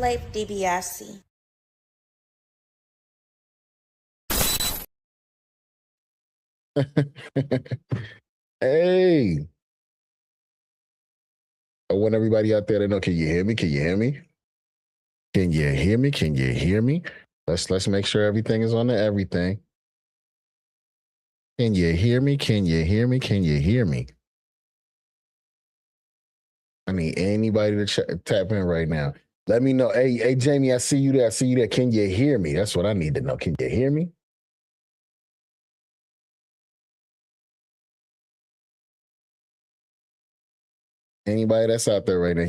Slave DiBiase. Hey, I want everybody out there to know. Can you hear me? Can you hear me? Can you hear me? Can you hear me? Let's make sure everything is on the everything. Can you hear me? Can you hear me? Can you hear me? I need anybody to tap in right now. Let me know. Hey, Jamie, I see you there. I see you there. Can you hear me? That's what I need to know. Can you hear me? Anybody that's out there right now?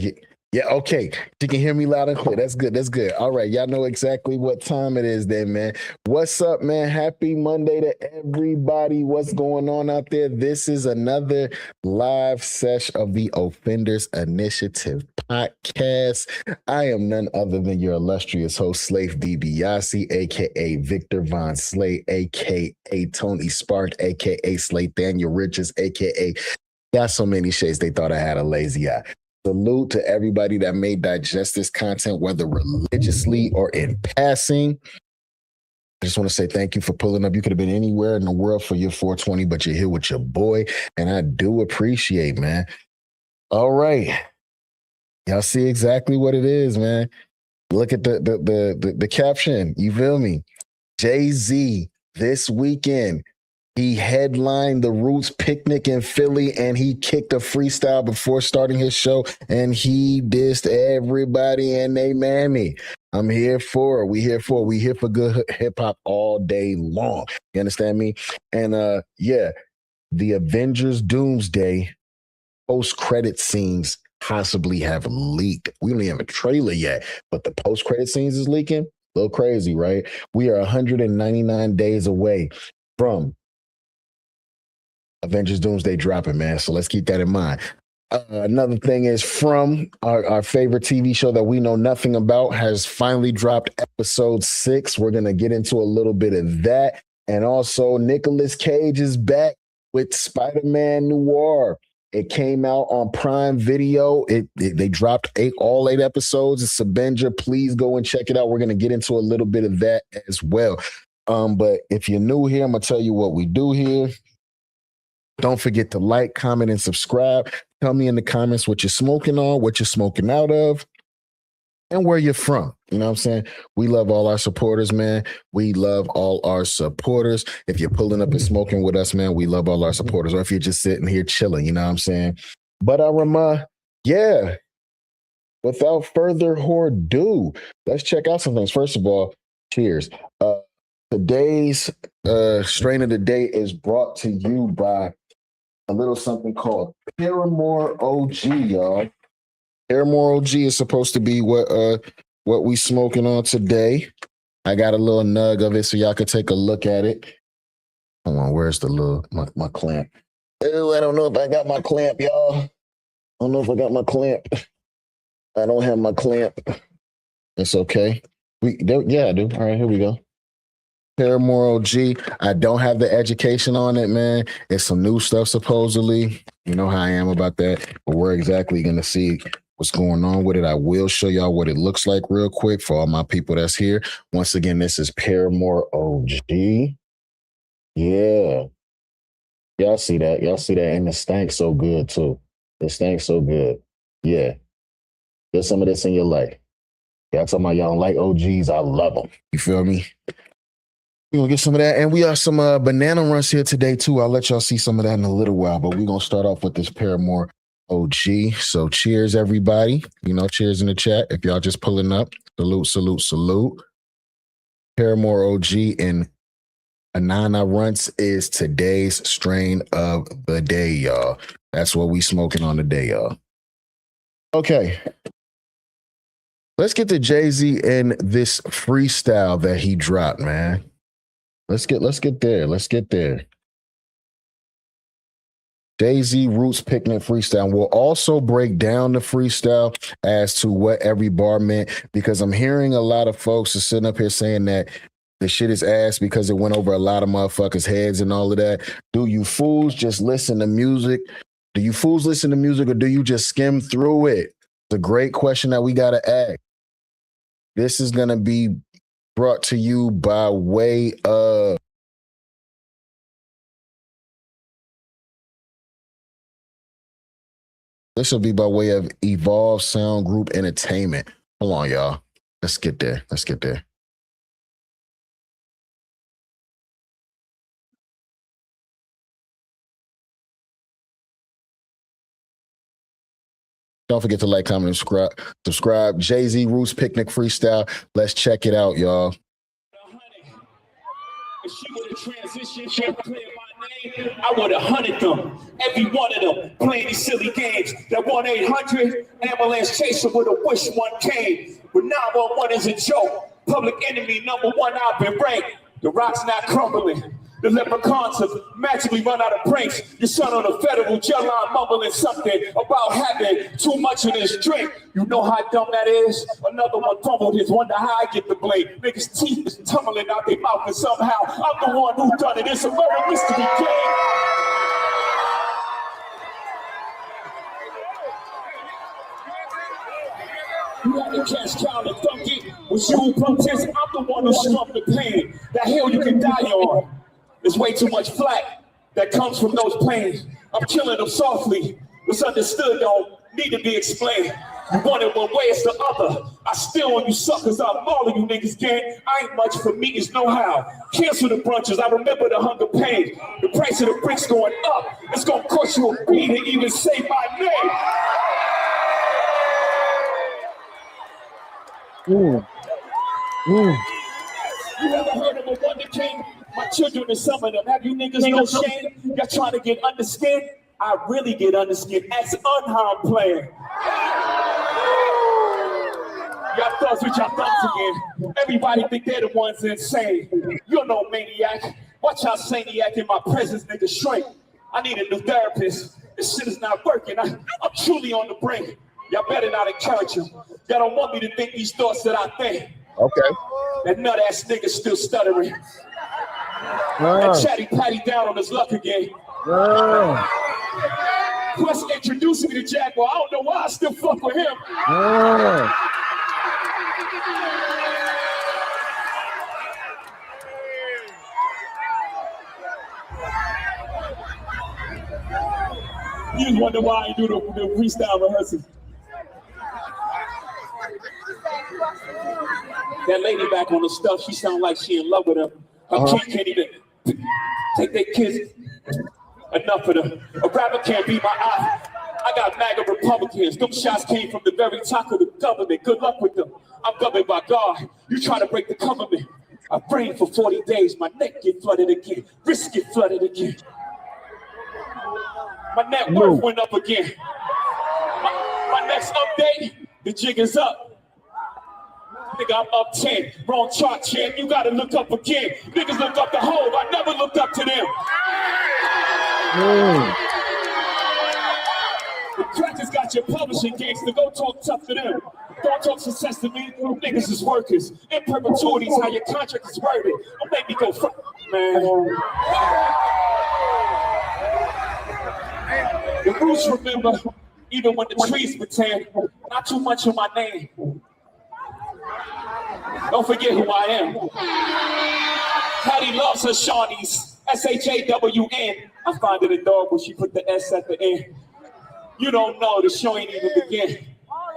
Yeah, okay. You can hear me loud and clear. That's good. That's good. All right. Y'all know exactly what time it is then, man. What's up, man? Happy Monday to everybody. What's going on out there? This is another live session of the Offenders Initiative podcast. I am none other than your illustrious host, Slave DiBiase, aka Victor Von Slay, aka Tony Spark, aka Slate Daniel Richards, aka got so many shades they thought I had a lazy eye. Salute to everybody that may digest this content, whether religiously or in passing. I just want to say thank you for pulling up. You could have been anywhere in the world for your 420, but you're here with your boy, and I do appreciate, man. All right. Y'all see exactly what it is, man. Look at the caption. You feel me? Jay-Z this weekend. He headlined the Roots picnic in Philly, and he kicked a freestyle before starting his show, and he dissed everybody and they mammy. I'm here for it. We here for good hip hop all day long. You understand me? And yeah, the Avengers Doomsday post-credit scenes possibly have leaked. We don't even have a trailer yet, but the post-credit scenes is leaking. A little crazy, right? We are 199 days away from Avengers Doomsday dropping, man. So let's keep that in mind. Another thing is from our favorite TV show that we know nothing about has finally dropped episode 6. We're going to get into a little bit of that. And also Nicolas Cage is back with Spider-Man Noir. It came out on Prime Video. They dropped all 8 episodes. It's Avenger. Please go and check it out. We're going to get into a little bit of that as well. But if you're new here, I'm going to tell you what we do here. Don't forget to like, comment, and subscribe. Tell me in the comments what you're smoking on, what you're smoking out of, and where you're from. You know what I'm saying? We love all our supporters, man. We love all our supporters. If you're pulling up and smoking with us, man, we love all our supporters. Or if you're just sitting here chilling, you know what I'm saying? But yeah, without further ado, let's check out some things. First of all, cheers. Today's strain of the day is brought to you by a little something called Paramore OG, y'all. Paramore OG is supposed to be what we smoking on today. I got a little nug of it so y'all can take a look at it. Hold on, where's the little my clamp? Oh, I don't know if I got my clamp, y'all. I don't know if I got my clamp. I don't have my clamp. It's okay. Yeah, I do. All right, here we go. Paramore OG. I don't have the education on it, man. It's some new stuff, supposedly. You know how I am about that. But we're exactly going to see what's going on with it. I will show y'all what it looks like real quick for all my people that's here. Once again, this is Paramore OG. Yeah. Y'all see that. Y'all see that. And it stank so good, too. It stank so good. Yeah. Get some of this in your life. Y'all talking about y'all don't like OGs. I love them. You feel me? We're going to get some of that. And we have some banana runs here today, too. I'll let y'all see some of that in a little while. But we're going to start off with this Paramore OG. So cheers, everybody. You know, cheers in the chat. If y'all just pulling up, salute, salute, salute. Paramore OG and Banana Runts is today's strain of the day, y'all. That's what we smoking on today, y'all. Okay. Let's get to Jay-Z and this freestyle that he dropped, man. Let's get there. Let's get there. Jay-Z Roots Picnic Freestyle. We'll also break down the freestyle as to what every bar meant, because I'm hearing a lot of folks are sitting up here saying that the shit is ass because it went over a lot of motherfuckers' heads and all of that. Do you fools just listen to music? Do you fools listen to music, or do you just skim through it? It's a great question that we got to ask. This is going to be brought to you by way of this will be by way of Evolve Sound Group Entertainment. Hold on, y'all. Let's get there. Let's get there. Don't forget to like, comment, and subscribe. Jay-Z Roots Picnic Freestyle. Let's check it out, y'all. If she would have transitioned, she playing my name, I would have hunted them. Every one of them playing these silly games. That 1-800 ambulance chaser would have wished one came. But 911 is a joke. Public enemy #1, I've been ranked. The rock's not crumbling. The leprechauns have magically run out of pranks. Your son on a federal jail line mumbling something about having too much of this drink. You know how dumb that is? Another one fumbled his, wonder how I get the blame. Niggas' teeth is tumbling out their mouth and somehow I'm the one who done it. It's a murder mystery game. You had to catch Cal and dunk it. With you who protest, I'm the one who struck the pain. That hill you can die on. There's way too much flack that comes from those planes. I'm killing them softly. What's understood don't need to be explained. You want it one way, it's the other. I still on you suckers, I'm all of you niggas gang. I ain't much for me, it's know-how. Cancel the brunches, I remember the hunger pain. The price of the bricks going up. It's gonna cost you a fee to even say my name. You ever heard of a Wonder King? My children and some of them, have you niggas no shame? Y'all trying to get under skin? I really get under skin as unharmed player. Y'all thugs with y'all thumbs again. Everybody think they're the ones insane. You're no maniac. Watch y'all saniac in my presence, nigga shrink. I need a new therapist. This shit is not working. I'm truly on the brink. Y'all better not encourage him. Y'all don't want me to think these thoughts that I think. Okay. That nut ass nigga still stuttering. That chatty patty down on his luck again. Plus introducing me to Jaguar. I don't know why I still fuck with him. You just wonder why I do the freestyle rehearsals. That lady back on the stuff, she sound like she in love with him. Her kid can't even take their kids. Enough of them. A rapper can't be my eye. I got MAGA Republicans. Them shots came from the very top of the government. Good luck with them. I'm governed by God. You try to break the government. I prayed for 40 days. My neck get flooded again. Wrist get flooded again. My net worth went up again. My next update, the jig is up. Nigga, I'm up 10. Wrong chart, champ. You gotta look up again. Niggas look up the Hove. I never looked up to them. The crackers got your publishing gangster. Go talk tough to them. Don't talk success to me. Niggas is workers. In perpetuities, how your contract is worded. Don't make me go fuck, man. The roots remember, even when the trees pretend, not too much of my name. Don't forget who I am. Hattie loves her Shawnees. S-H-A-W-N. I find it a dog when she put the S at the end. You don't know, the show ain't even begin.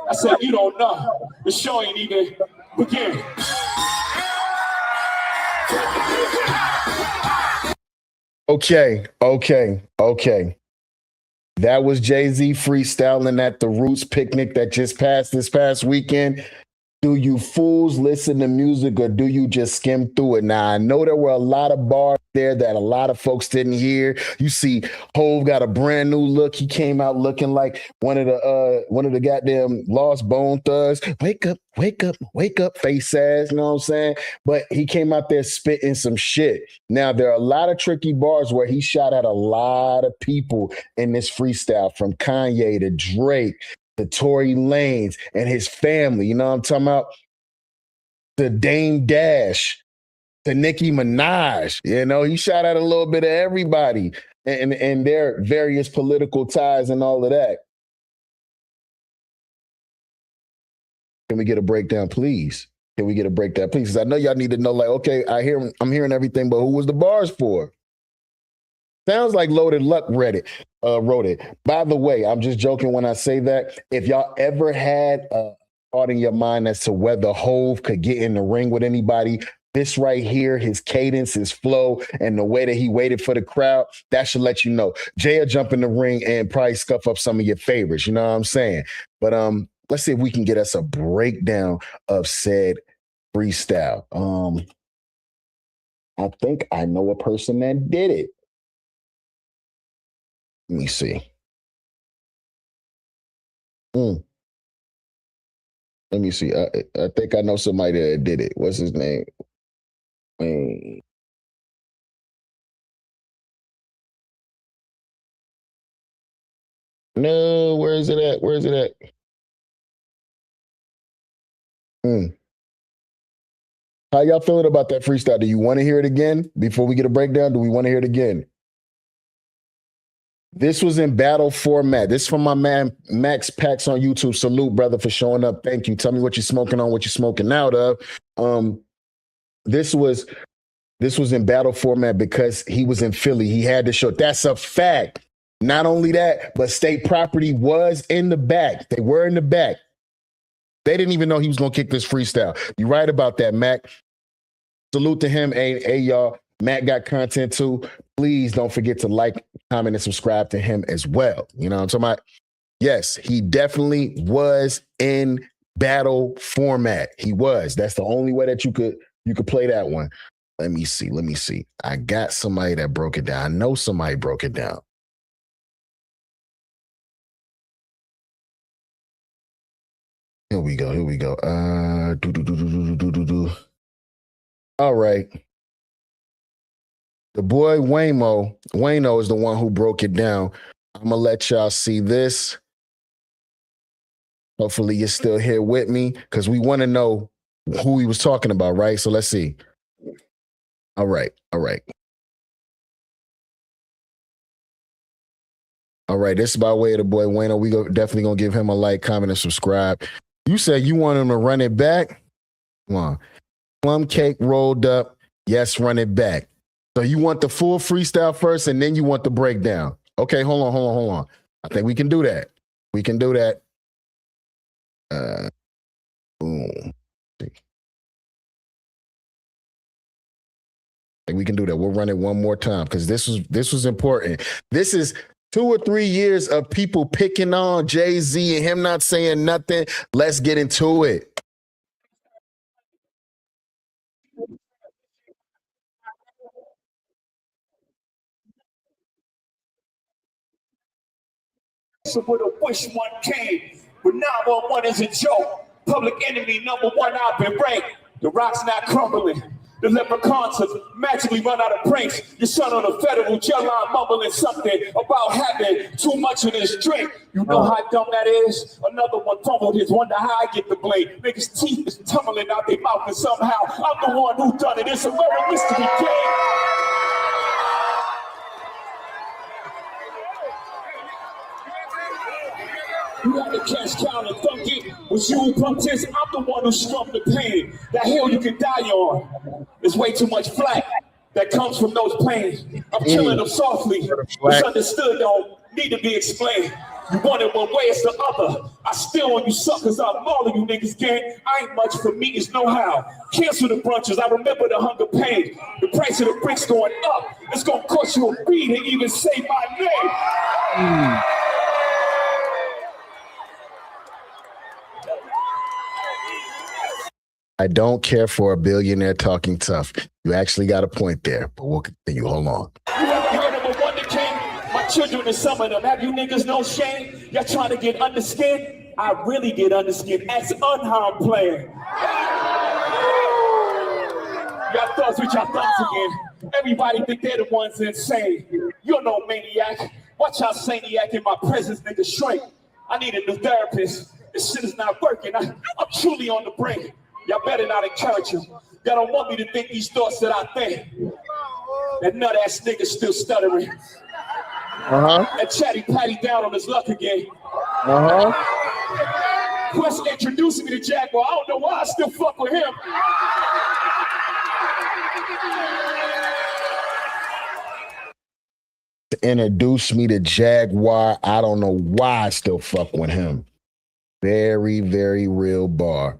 I said, you don't know, the show ain't even begin. Okay. That was Jay-Z freestyling at the Roots picnic that just passed this past weekend. Do you fools listen to music or do you just skim through it? Now, I know there were a lot of bars there that a lot of folks didn't hear. You see, Hove got a brand new look. He came out looking like one of the goddamn Lost Bone Thugs. Wake up, face ass. You know what I'm saying? But he came out there spitting some shit. Now, there are a lot of tricky bars where he shot at a lot of people in this freestyle, from Kanye to Drake to Tory Lanez and his family, you know what I'm talking about? To Dame Dash, to Nicki Minaj, you know, he shot out a little bit of everybody and their various political ties and all of that. Can we get a breakdown, please? Can we get a breakdown, please? Because I know y'all need to know, like, okay, I'm hearing everything, but who was the bars for? Sounds like Loaded Luck wrote it. By the way, I'm just joking when I say that. If y'all ever had a thought in your mind as to whether Hove could get in the ring with anybody, this right here, his cadence, his flow, and the way that he waited for the crowd, that should let you know. Jay'll jump in the ring and probably scuff up some of your favorites. You know what I'm saying? But let's see if we can get us a breakdown of said freestyle. I think I know a person that did it. Let me see. Let me see. I think I know somebody that did it. What's his name? No, where is it at? Where is it at? How y'all feeling about that freestyle? Do you want to hear it again before we get a breakdown? Do we want to hear it again? This was in battle format. This is from my man Max Pax on YouTube. Salute, brother, for showing up. Thank you. Tell me what you're smoking on, what you're smoking out of. This was in battle format because he was in Philly. He had to show. That's a fact. Not only that, but State Property was in the back. They were in the back. They didn't even know he was going to kick this freestyle. You're right about that, Mac. Salute to him. Hey, y'all. Matt got content too. Please don't forget to like, comment, and subscribe to him as well. You know what I'm talking about? Yes, he definitely was in battle format. He was. That's the only way that you could play that one. Let me see. I got somebody that broke it down. I know somebody broke it down. Here we go. All right. The boy Wayno is the one who broke it down. I'm going to let y'all see this. Hopefully you're still here with me because we want to know who he was talking about, right? So let's see. All right. All right, this is by way of the boy Wayno. We definitely going to give him a like, comment, and subscribe. You said you want him to run it back? Come on. Plum cake rolled up. Yes, run it back. So you want the full freestyle first, and then you want the breakdown. Okay, hold on. I think we can do that. Boom. I think we can do that. We'll run it one more time because this was important. This is 2 or 3 years of people picking on Jay-Z and him not saying nothing. Let's get into it. So with a wish one came, but 911 is a joke. Public enemy number one, I've been ranked. The rock's not crumbling. The leprechauns have magically run out of pranks. Your son on a federal jail line mumbling something about having too much of this drink. You know how dumb that is? Another one fumbled his, wonder how I get the blame. Niggas' teeth is tumbling out their mouth and somehow I'm the one who done it. It's a murder mystery game. You had to cash count and thunk it. Was you who pumped his? I'm the one who strummed the pain. That hill you can die on. There's way too much flack that comes from those planes. I'm killing them softly. Misunderstood don't need to be explained. You want it one way, it's the other. I still on you suckers, I'm mauling you niggas, gang. I ain't much for me, it's know-how. Cancel the brunches, I remember the hunger pain. The price of the bricks going up. It's gonna cost you a beat and even say my name. I don't care for a billionaire talking tough. You actually got a point there, but we'll continue. Hold on. You ever heard of a wonder king? My children and some of them. Have you niggas no shame? Y'all trying to get under skin? I really get under skin as unharmed player. Y'all thugs with y'all thugs again. Everybody think they're the ones insane. You're no maniac. Watch how Saniac in my presence, nigga, shrink. I need a new therapist. This shit is not working. I'm truly on the brink. Y'all better not encourage him. Y'all don't want me to think these thoughts that I think. That nut-ass nigga still stuttering. That chatty patty down on his luck again. Quest introduced me to Jaguar. I don't know why I still fuck with him. Introduced me to Jaguar. I don't know why I still fuck with him. Very, very real bar.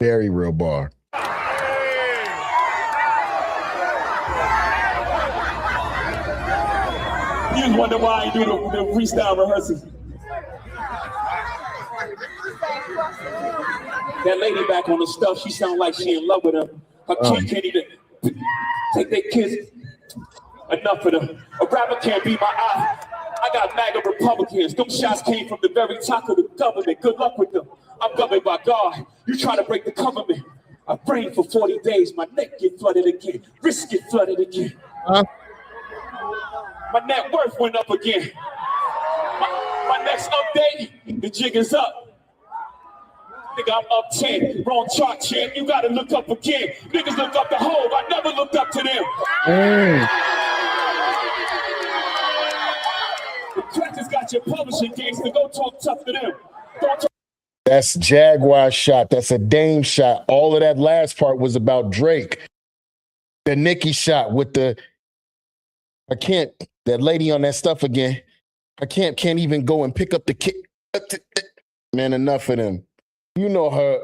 Very real bar. You just wonder why I do the freestyle rehearsals. That lady back on the stuff, she sound like she in love with him. Her kid can't even take their kids. Enough of them. A rapper can't be my eye. I got MAGA Republicans. Them shots came from the very top of the government. Good luck with them. I'm governed by God. You try to break the government. I prayed for 40 days. My neck get flooded again. Wrist get flooded again. My net worth went up again. My next update, the jig is up. Nigga, I'm up 10. Wrong chart, champ. You gotta look up again. Niggas look up to Hov. I never looked up to them. The crackers got your publishing gigs to go talk tough to them. That's Jaguar shot. That's a Dame shot. All of that last part was about Drake. The Nicki shot with the that lady on that stuff again. Can't even go and pick up the kid. Man, enough of them. You know her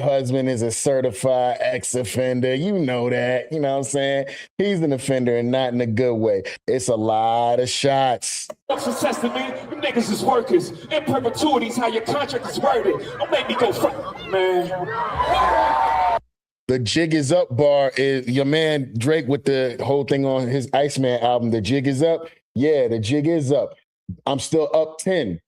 husband is a certified ex-offender. You know that. You know what I'm saying? He's an offender and not in a good way. It's a lot of shots. Success to me, you niggas is workers. In perpetuity is how your contract is worded. Don't make me go man. The jig is up bar is your man Drake with the whole thing on his Iceman album. The jig is up. Yeah, the jig is up. I'm still up 10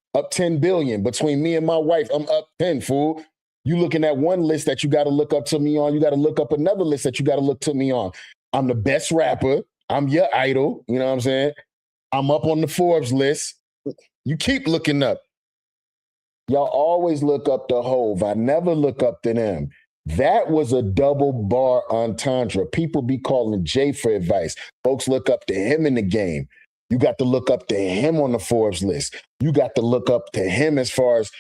billion between me and my wife. I'm up 10, fool. You looking at one list that you got to look up to me on. You got to look up another list that you got to look to me on. I'm the best rapper. I'm your idol. You know what I'm saying? I'm up on the Forbes list. You keep looking up. Y'all always look up to Hov. I never look up to them. That was a double bar entendre. People be calling Jay for advice. Folks look up to him in the game. You got to look up to him on the Forbes list. You got to look up to him as far as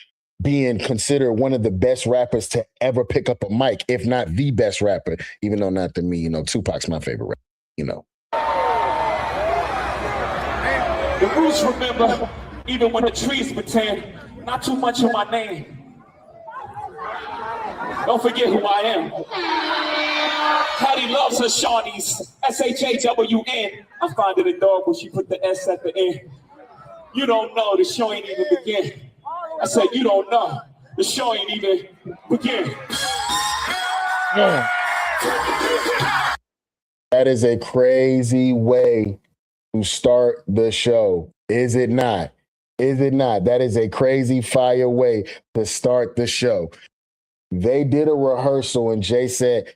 being considered one of the best rappers to ever pick up a mic, if not the best rapper, even though not to me, you know, Tupac's my favorite rapper, you know. The roots remember, even when the trees pretend, not too much of my name. Don't forget who I am. Hattie loves her Shawnees, S-H-A-W-N. I find it adorable she put the S at the end. You don't know, the show ain't even begin. I said, you don't know, the show ain't even begin. Yeah. That is a crazy way to start the show. Is it not? Is it not? That is a crazy fire way to start the show. They did a rehearsal and Jay said,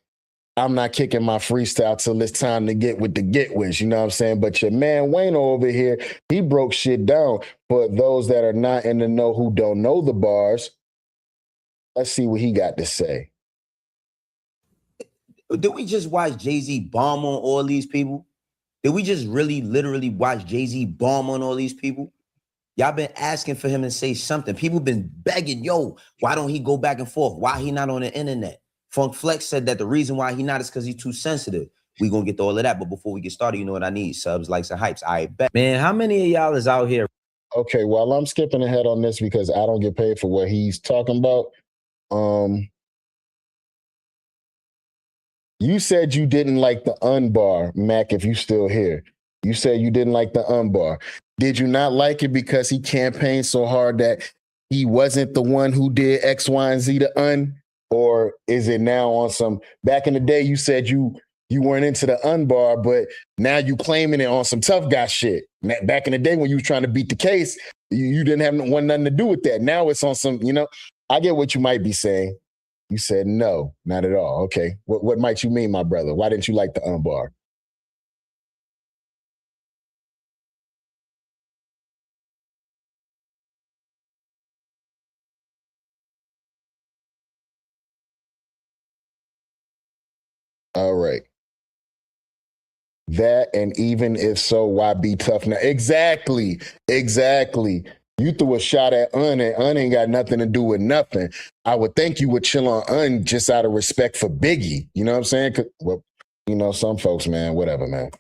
I'm not kicking my freestyle till it's time to get with the get wish, you know what I'm saying? But your man Wayne over here, he broke shit down. For those that are not in the know who don't know the bars, let's see what he got to say. Did we just watch Jay-Z bomb on all these people? Did we just really literally watch Jay-Z bomb on all these people? Y'all been asking for him to say something. People been begging, yo, why don't he go back and forth? Why he not on the internet? Funk Flex said that the reason why he not is because he's too sensitive. We gonna get to all of that, but before we get started, you know what I need? Subs, likes, and hypes. I bet. Man, how many of y'all is out here? Okay, well, I'm skipping ahead on this because I don't get paid for what he's talking about. You said you didn't like the unbar, Mac, if you still here. You said you didn't like the unbar. Did you not like it because he campaigned so hard that he wasn't the one who did X, Y, and Z to un? Or is it now on some, back in the day, you said you weren't into the unbar, but now you claiming it on some tough guy shit. Back in the day when you was trying to beat the case, you didn't have nothing to do with that. Now it's on some, you know, I get what you might be saying. You said no, not at all. Okay. What might you mean, my brother? Why didn't you like the unbar? All right. That, and even if so, why be tough now? Exactly. You threw a shot at Un, and Un ain't got nothing to do with nothing. I would think you would chill on Un just out of respect for Biggie. You know what I'm saying? Well, you know, some folks, man, whatever, man.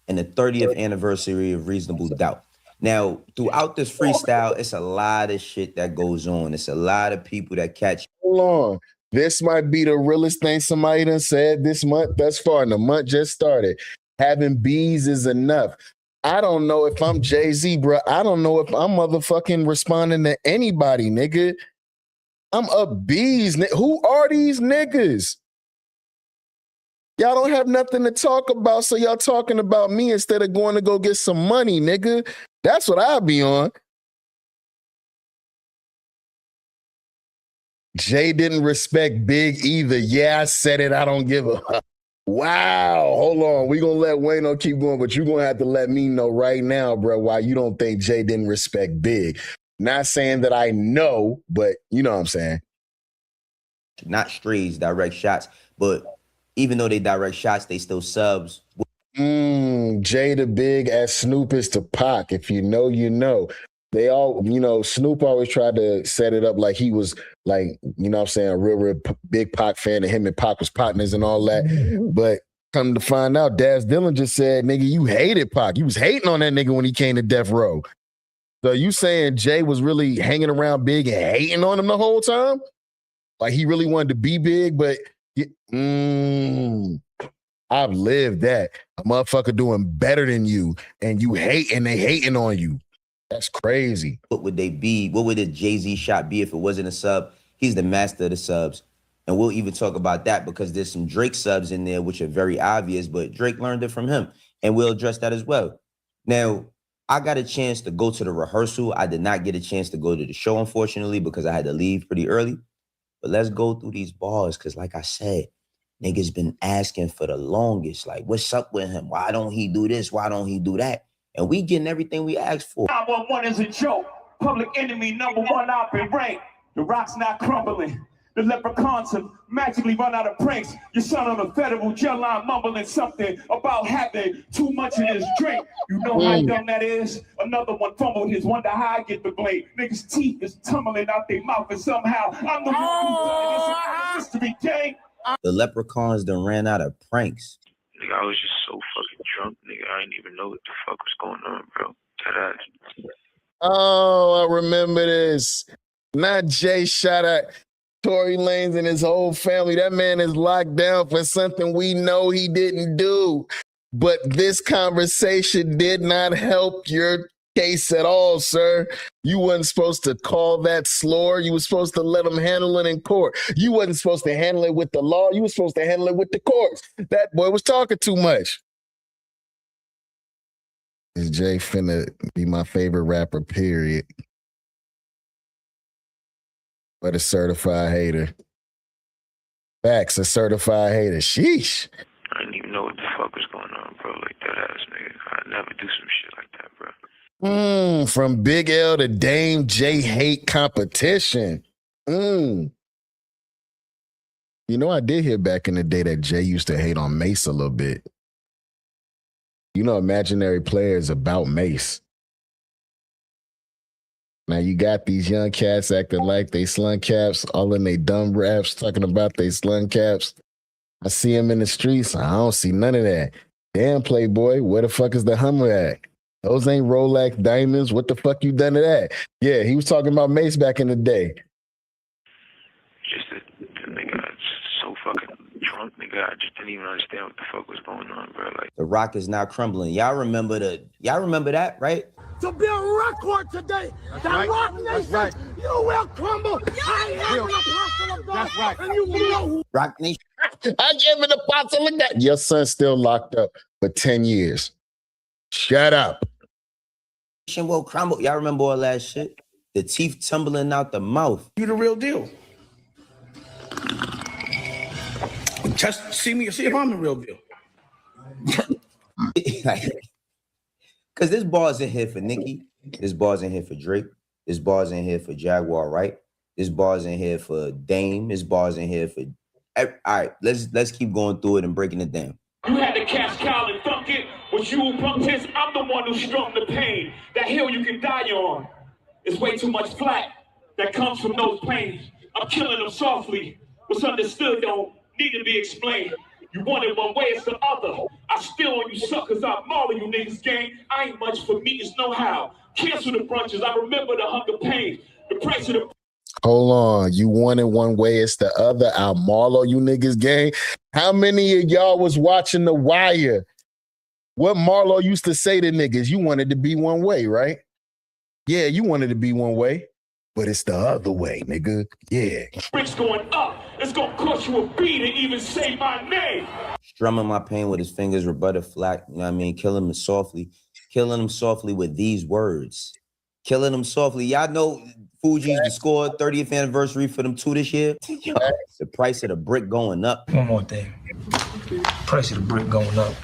And the 30th anniversary of Reasonable Doubt. Now, throughout this freestyle, it's a lot of shit that goes on. It's a lot of people that catch. Hold on. This might be the realest thing somebody done said this month thus far, and the month just started. Having bees is enough. I don't know if I'm Jay-Z, bro. I don't know if I'm motherfucking responding to anybody, nigga. I'm up bees. Who are these niggas? Y'all don't have nothing to talk about, so y'all talking about me instead of going to go get some money, nigga. That's what I'll be on. Jay didn't respect Big either. Yeah, I said it. I don't give a fuck. Wow. Hold on. We're going to let Wayno keep going, but you're going to have to let me know right now, bro, why you don't think Jay didn't respect Big. Not saying that I know, but you know what I'm saying. Not strays, direct shots, but even though they direct shots, they still subs. Jay the Big as Snoop is to Pac. If you know, you know. They all, you know, Snoop always tried to set it up like he was like, you know what I'm saying, a real big Pac fan, and him and Pac was partners and all that. But come to find out, Daz Dillon just said, nigga, you hated Pac. You was hating on that nigga when he came to Death Row. So you saying Jay was really hanging around Big and hating on him the whole time? Like he really wanted to be big, but I've lived that. A motherfucker doing better than you, and you hate, and they hating on you. That's crazy. What would they be? What would a Jay-Z shot be if it wasn't a sub? He's the master of the subs. And we'll even talk about that because there's some Drake subs in there which are very obvious, but Drake learned it from him. And we'll address that as well. Now, I got a chance to go to the rehearsal. I did not get a chance to go to the show, unfortunately, because I had to leave pretty early. But let's go through these bars because, like I said, niggas been asking for the longest. Like, what's up with him? Why don't he do this? Why don't he do that? And we getting everything we asked for. 911 is a joke. Public enemy #1 op in rank. The rock's not crumbling. The leprechauns have magically run out of pranks. Your son on a federal jail line mumbling something about having too much of his drink. You know how dumb that is? Another one fumbled his, wonder how I get the blame. Niggas' teeth is tumbling out their mouth, and somehow I'm the one who's done this mystery game. The leprechauns done ran out of pranks. Nigga, I was just so fucking drunk, nigga. I didn't even know what the fuck was going on, bro. Deadass. Oh, I remember this. Not Jay shot at Tory Lanez and his whole family. That man is locked down for something we know he didn't do. But this conversation did not help your case at all, sir. You wasn't supposed to call that slur. You were supposed to let him handle it in court. You wasn't supposed to handle it with the law. You were supposed to handle it with the courts. That boy was talking too much. Is Jay finna be my favorite rapper, period? But a certified hater. Facts, a certified hater. Sheesh. I didn't even know what the fuck was going on, bro. Like that ass, nigga. I'd never do some shit like that, bro. From Big L to Dame, Jay hate competition. You know, I did hear back in the day that Jay used to hate on Mace a little bit. You know, imaginary players about Mace. Now you got these young cats acting like they slung caps, all in they dumb raps talking about they slung caps. I see them in the streets. I don't see none of that. Damn, Playboy, where the fuck is the Hummer at? Those ain't Rolex diamonds. What the fuck you done to that? Yeah, he was talking about Mace back in the day. Just the nigga, I was so fucking drunk, nigga. I just didn't even understand what the fuck was going on, bro. Like the rock is not crumbling. Y'all remember that, right? To be a record today, the Rock Nation, you will crumble. I am an apostle of God. That's right. And you will know who. Rock Nation. I give an apostle of God. Your son's still locked up for 10 years. Shut up. Will crumble. Y'all remember all that shit? The teeth tumbling out the mouth. You the real deal. Just see me, see if I'm the real deal. Because this bar's in here for Nicki. This bar's in here for Drake. This bar's in here for Jaguar, right? This bar's in here for Dame. This bar's in here for... All right, let's keep going through it and breaking it down. You had to catch Kyle and thunk it. But you who punked his, I'm the one who strung the pain. That hill you can die on. It's way too much flack that comes from those planes. I'm killing them softly. What's understood don't need to be explained. You want it one way, it's the other. I still on you suckers, I'm mauling you niggas, gang. I ain't much for me, it's no how. Cancel the brunches, I remember the hunger pain. The price of the... Hold on. You want it one way, it's the other. I'll Marlo you niggas gang. How many of y'all was watching The Wire? What Marlo used to say to niggas, you wanted to be one way, right? Yeah, you wanted to be one way, but it's the other way, nigga. Yeah. Bricks going up. It's gonna cost you a beat to even say my name. Strumming my pain with his fingers, rebutted flack, you know what I mean? Killing him softly with these words. Killing him softly. Y'all know Fuji's the score 30th anniversary for them two this year. Yo, the price of the brick going up. One more thing. Price of the brick going up.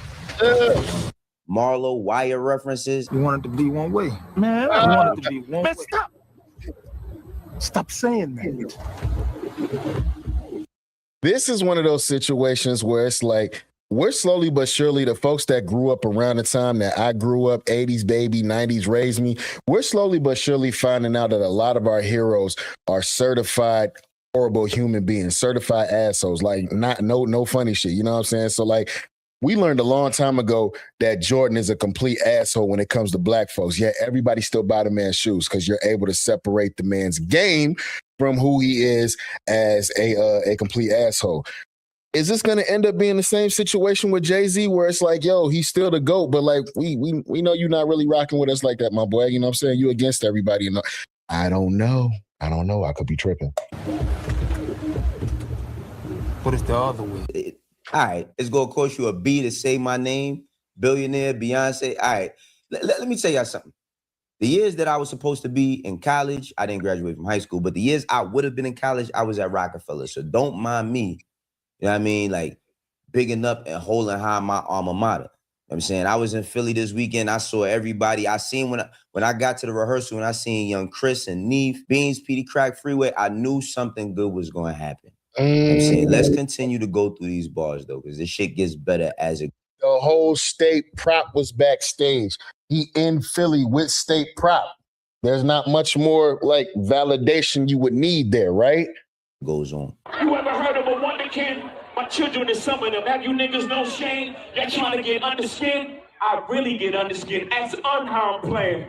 Marlo Wire references. You want it to be one way. Man, I want it to be one way. Stop. Stop saying that. This is one of those situations where it's like, we're slowly but surely, the folks that grew up around the time that I grew up, 80s baby, 90s raised me, we're slowly but surely finding out that a lot of our heroes are certified horrible human beings, certified assholes, like no funny shit, you know what I'm saying? So like, we learned a long time ago that Jordan is a complete asshole when it comes to black folks, yet everybody still buy the man's shoes because you're able to separate the man's game from who he is as a complete asshole. Is this going to end up being the same situation with Jay-Z where it's like, yo, he's still the GOAT, but like, we know you're not really rocking with us like that, my boy. You know what I'm saying? You against everybody. You know? I don't know. I could be tripping. What is the other way? All right, it's going to cost you a B to say my name. Billionaire, Beyonce. All right, let me tell y'all something. The years that I was supposed to be in college, I didn't graduate from high school, but the years I would have been in college, I was at Rockefeller. So don't mind me. You know what I mean? Like, bigging up and holding high my alma mater. You know what I'm saying? I was in Philly this weekend. I saw everybody. I seen when I got to the rehearsal, when I seen young Chris and Neef, Beans, Petey Crack, Freeway, I knew something good was going to happen. You know what I'm saying? Let's continue to go through these bars, though, because this shit gets better as it... The whole State Prop was backstage. He in Philly with State Prop. There's not much more, like, validation you would need there, right? Goes on. You ever heard of a wonder kid? My children is some of them. Have you niggas no shame? Y'all trying to get under skin? I really get under skin. That's unharmed playing.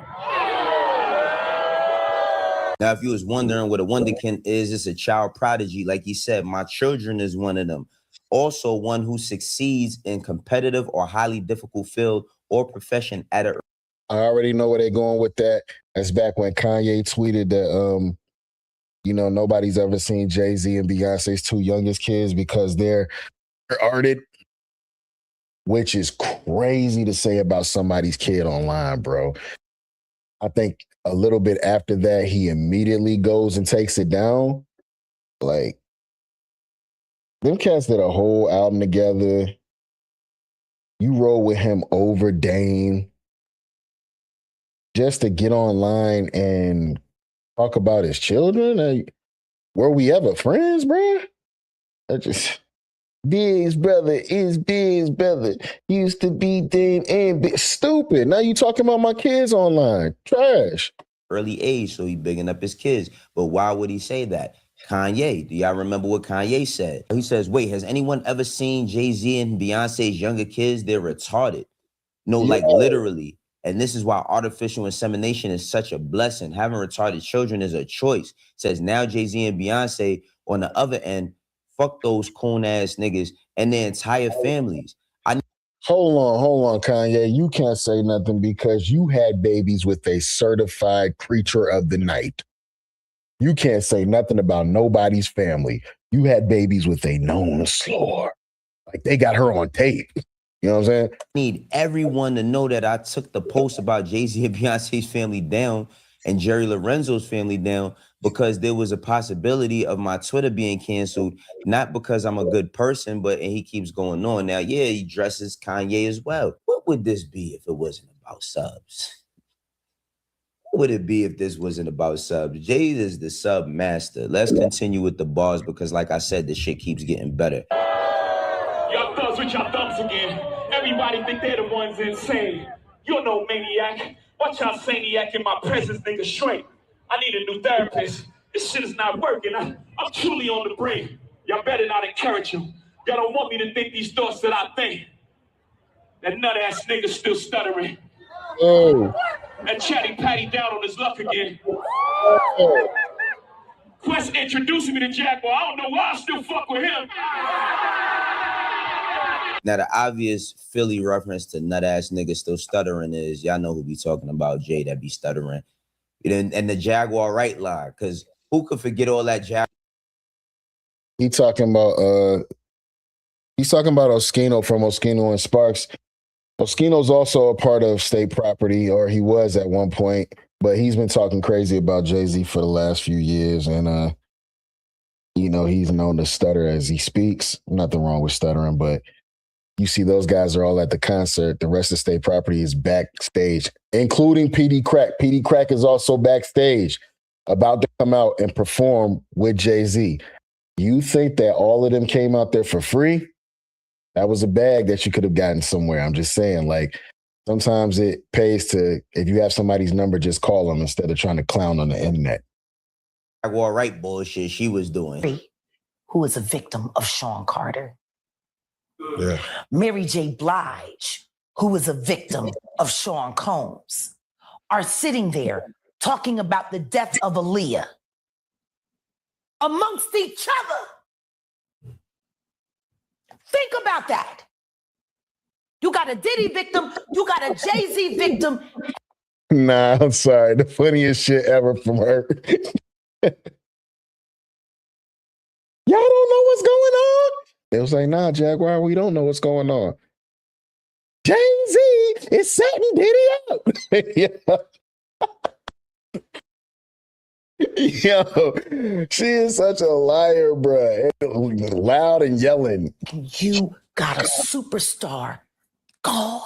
Now, if you was wondering what a wonderkin is, it's a child prodigy. Like he said, my children is one of them. Also one who succeeds in competitive or highly difficult field or profession at a... I already know where they're going with that. That's back when Kanye tweeted that, you know, nobody's ever seen Jay-Z and Beyonce's two youngest kids because they're arted, which is crazy to say about somebody's kid online, bro. I think a little bit after that, he immediately goes and takes it down. Like, them cats did a whole album together. You roll with him over Dame just to get online and talk about his children. Like, were we ever friends, bro? Big's brother is Big's brother. Used to be Dame and Big. Stupid. Now you talking about my kids online. Trash. Early age, so he bigging up his kids. But why would he say that? Kanye, do y'all remember what Kanye said? He says, wait, has anyone ever seen Jay-Z and Beyonce's younger kids? They're retarded. No, like literally. And this is why artificial insemination is such a blessing. Having retarded children is a choice. Says now Jay-Z and Beyonce on the other end, fuck those coon-ass niggas and their entire families. Hold on, Kanye. You can't say nothing because you had babies with a certified creature of the night. You can't say nothing about nobody's family. You had babies with a known slur. Like, they got her on tape. You know what I'm saying? I need everyone to know that I took the post about Jay-Z and Beyonce's family down and Jerry Lorenzo's family down because there was a possibility of my Twitter being canceled, not because I'm a good person, but and he keeps going on. Now, yeah, he dresses Kanye as well. What would this be if it wasn't about subs? What would it be if this wasn't about subs? Jay is the sub master. Let's continue with the bars because, like I said, the shit keeps getting better. Y'all thugs with y'all thumbs again. Everybody think they're the ones insane. You're no maniac. Watch y'all saniac in my presence, nigga, straight. I need a new therapist. This shit is not working. I'm truly on the brink. Y'all better not encourage him. Y'all don't want me to think these thoughts that I think. That nut-ass nigga still stuttering. Oh. And Chatty Patty down on his luck again. Quest introducing me to Jaguar. I don't know why I still fuck with him. Now, the obvious Philly reference to nut-ass nigga still stuttering is, y'all know who be talking about, Jay that be stuttering. And the Jaguar right line, because who could forget all that Jaguar? He's talking about Oskino from Oskino and Sparks. Oskino's also a part of state property, or he was at one point, but he's been talking crazy about Jay-Z for the last few years, and he's known to stutter as he speaks. Nothing wrong with stuttering, but you see those guys are all at the concert. The rest of state property is backstage, including PD Crack. PD Crack is also backstage, about to come out and perform with Jay-Z. You think that all of them came out there for free? That was a bag that you could have gotten somewhere. I'm just saying, like, sometimes it pays to, if you have somebody's number, just call them instead of trying to clown on the internet. Jaguar right bullshit she was doing. Who is a victim of Sean Carter. Yeah. Mary J. Blige, who is a victim of Sean Combs, are sitting there talking about the death of Aaliyah amongst each other. Think about that. You got a Diddy victim, you got a Jay-Z victim. Nah, I'm sorry. The funniest shit ever from her. Y'all don't know what's going on? They was like, nah, Jaguar, we don't know what's going on. Jay-Z is setting Diddy up. Yo, she is such a liar, bruh. Loud and yelling. You got a superstar gone.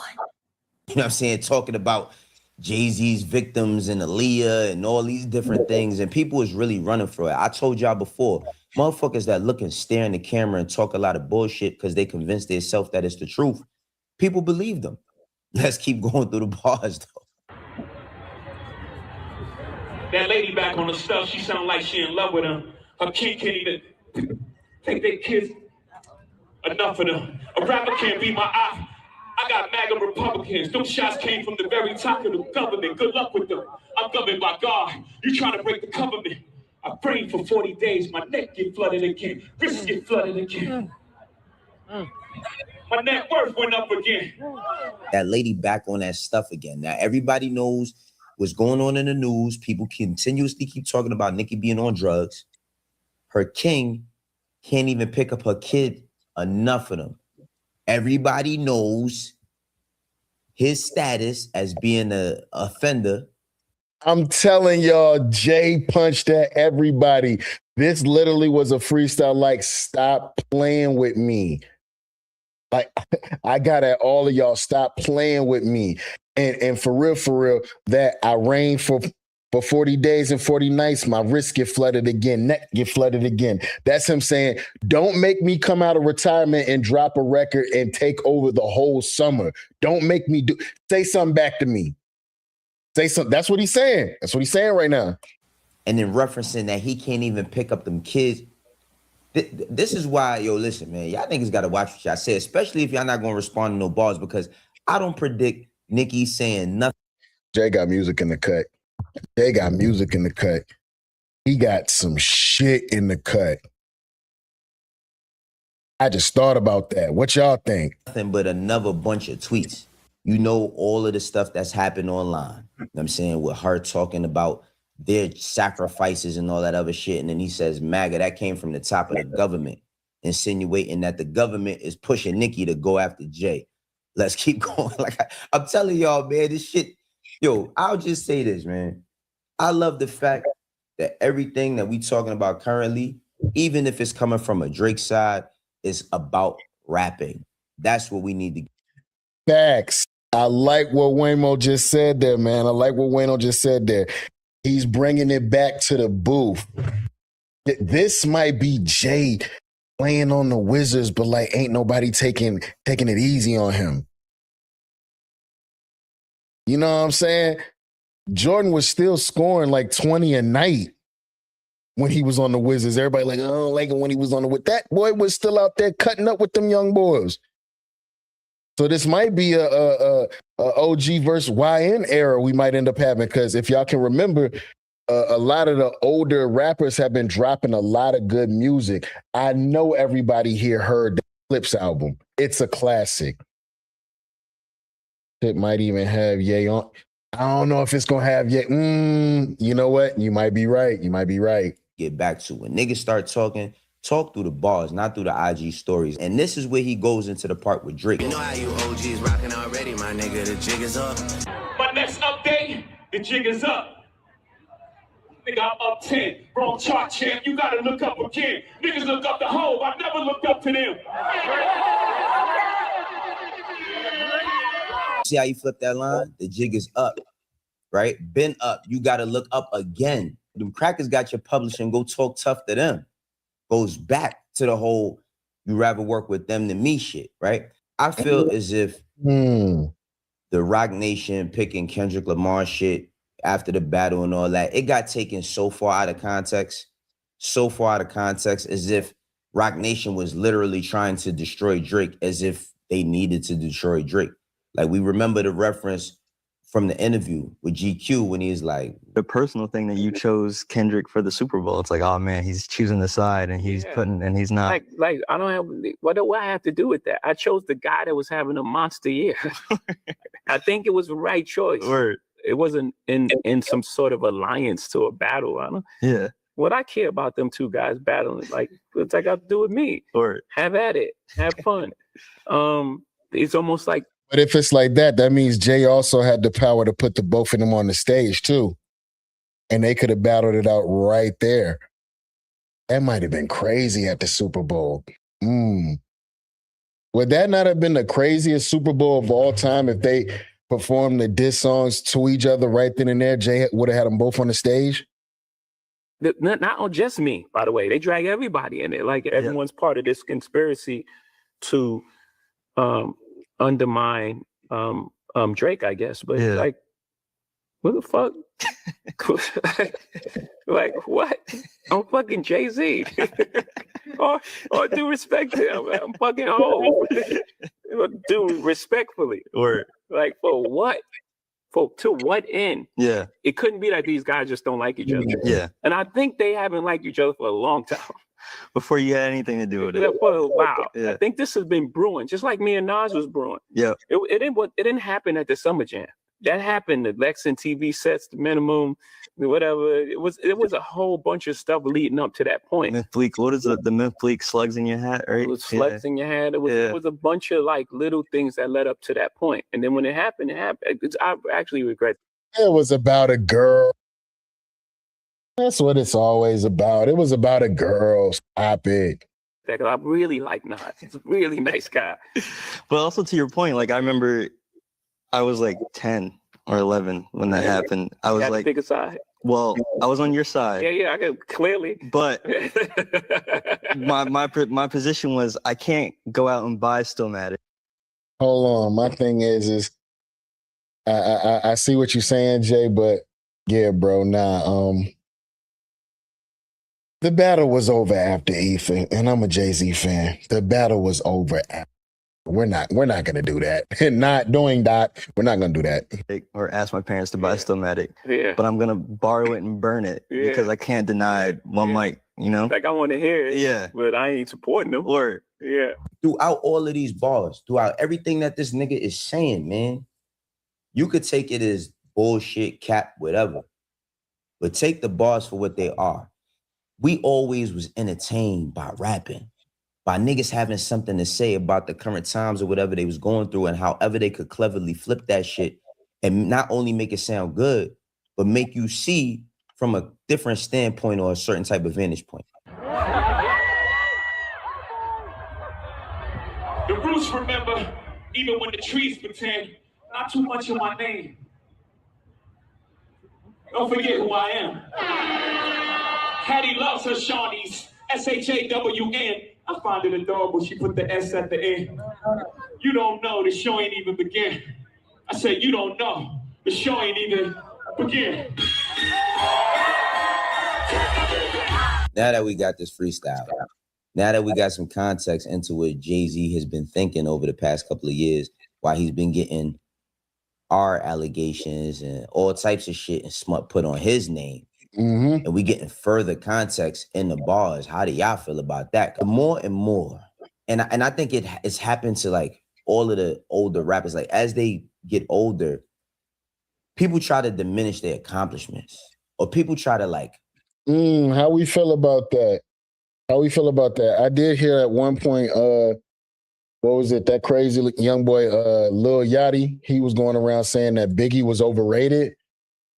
You know what I'm saying? Talking about Jay-Z's victims and Aaliyah and all these different things. And people is really running for it. I told y'all before, motherfuckers that look and stare in the camera and talk a lot of bullshit because they convinced themselves that it's the truth. People believe them. Let's keep going through the bars, though. That lady back on the stuff, she sound like she in love with him. Her kid can't even take their kids. Enough of them. A rapper can't be my eye. I got MAGA Republicans. Those shots came from the very top of the government. Good luck with them. I'm governed by God. You trying to break the government. I prayed for 40 days. My neck get flooded again. Wrists get flooded again. My net worth went up again. That lady back on that stuff again. Now, everybody knows what's going on in the news. People continuously keep talking about Nicki being on drugs. Her king can't even pick up her kid. Enough of them. Everybody knows his status as being an offender. I'm telling y'all, Jay punched at everybody. This literally was a freestyle, like, stop playing with me. Like, I got at all of y'all, stop playing with me. And for real, that I reigned for 40 days and 40 nights, my wrists get flooded again, neck get flooded again. That's him saying, don't make me come out of retirement and drop a record and take over the whole summer. Don't make me say something back to me. Say something. That's what he's saying. That's what he's saying right now. And then referencing that he can't even pick up them kids. This is why, yo, listen, man, y'all niggas got to watch what y'all say, especially if y'all not going to respond to no bars, because I don't predict Nicki saying nothing. Jay got music in the cut. Jay got music in the cut. He got some shit in the cut. I just thought about that. What y'all think? Nothing but another bunch of tweets. You know, all of the stuff that's happened online. You know what I'm saying? With her talking about their sacrifices and all that other shit. And then he says, MAGA, that came from the top of the government, insinuating that the government is pushing Nicki to go after Jay. Let's keep going. Like, I'm telling y'all, man, this shit. Yo, I'll just say this, man. I love the fact that everything that we talking about currently, even if it's coming from a Drake side, is about rapping. That's what we need to. Facts. I like what Waymo just said there, man. I like what Waymo just said there. He's bringing it back to the booth. This might be Jay playing on the Wizards, but like ain't nobody taking it easy on him. You know what I'm saying? Jordan was still scoring like 20 a night when he was on the Wizards. Everybody like, oh, like when he was on the with that boy was still out there cutting up with them young boys. So this might be a OG versus YN era we might end up having, because if y'all can remember, a lot of the older rappers have been dropping a lot of good music. I know everybody here heard the Clips album. It's a classic. It might even have Ye on. I don't know if it's gonna have Ye. You know what? You might be right. You might be right. Get back to when niggas start talking, talk through the bars, not through the IG stories. And this is where he goes into the part with Drake. You know how you OGs rocking already, my nigga. The jig is up. My next update, the jig is up. Nigga, I'm up 10. Wrong chart, champ. You gotta look up again. Niggas look up the hoe. I never looked up to them. See how you flip that line? The jig is up, right? Been up. You got to look up again. Them crackers got your publishing. Go talk tough to them. Goes back to the whole you rather work with them than me shit, right? I feel as if the Rock Nation picking Kendrick Lamar shit after the battle and all that, it got taken so far out of context, as if Rock Nation was literally trying to destroy Drake, as if they needed to destroy Drake. Like, we remember the reference from the interview with GQ when he's like, the personal thing that you chose Kendrick for the Super Bowl. It's like, oh man, he's choosing the side and he's putting, and he's not. Like I don't have, what do I have to do with that? I chose the guy that was having a monster year. I think it was the right choice. Word. It wasn't in some sort of alliance to a battle. I don't. Yeah. What I care about them two guys battling, like, what's that got to do with me? Word. Have at it. Have fun. It's almost like. But if it's like that, that means Jay also had the power to put the both of them on the stage too. And they could have battled it out right there. That might have been crazy at the Super Bowl. Would that not have been the craziest Super Bowl of all time if they performed the diss songs to each other right then and there? Jay would have had them both on the stage? Not on just me, by the way. They drag everybody in it. Like, everyone's part of this conspiracy to undermine Drake, I guess. But like, what the fuck? Like, what? I'm fucking Jay-Z. or due respect to him. I'm fucking old. Do respectfully. Or like, for what? To what end? Yeah. It couldn't be that these guys just don't like each other. Yeah. And I think they haven't liked each other for a long time. Before you had anything to do with it. For a while. Yeah. I think this has been brewing, just like me and Nas was brewing. Yeah. It didn't happen at the Summer Jam. That happened, the Lexington TV sets, the minimum, whatever. It was a whole bunch of stuff leading up to that point. Myth Bleak, what is the Myth Bleak slugs in your hat, right? It was slugs in your hat. It was a bunch of like little things that led up to that point. And then when it happened, I actually regret it. It was about a girl. That's what it's always about. It was about a girl. Stop it. I really like Nas. He's a really nice guy. But also to your point, like, I remember I was like 10 or 11 when that happened. I was like, pick a side. Well, I was on your side. Yeah, I could clearly. But my position was I can't go out and buy Stillmatic. Hold on. My thing is I see what you're saying, Jay, but yeah, bro, the battle was over after Ethan, and I'm a Jay-Z fan. The battle was over after. We're not gonna do that. Not doing that. We're not gonna do that. Or ask my parents to buy Stillmatic. Yeah. But I'm gonna borrow it and burn it because I can't deny one mic, you know? Like, I want to hear it. Yeah. But I ain't supporting them. Or throughout all of these bars, throughout everything that this nigga is saying, man, you could take it as bullshit, cap, whatever. But take the bars for what they are. We always was entertained by rapping, by niggas having something to say about the current times or whatever they was going through, and however they could cleverly flip that shit and not only make it sound good, but make you see from a different standpoint or a certain type of vantage point. The roots remember, even when the trees pretend, not too much of my name. Don't forget who I am. Hattie loves her Shawnees, S-H-A-W-N. I find it adorable she put the S at the end. You don't know, the show ain't even begin. I said, you don't know, the show ain't even Again. Now that we got this freestyle, now that we got some context into what Jay-Z has been thinking over the past couple of years, while he's been getting our allegations and all types of shit and smut put on his name, and we getting further context in the bars. How do y'all feel about that? More and more, and I think it's happened to like all of the older rappers. Like as they get older, people try to diminish their accomplishments, or people try to like. How we feel about that? How we feel about that? I did hear at one point, what was it? That crazy young boy, Lil Yachty, he was going around saying that Biggie was overrated.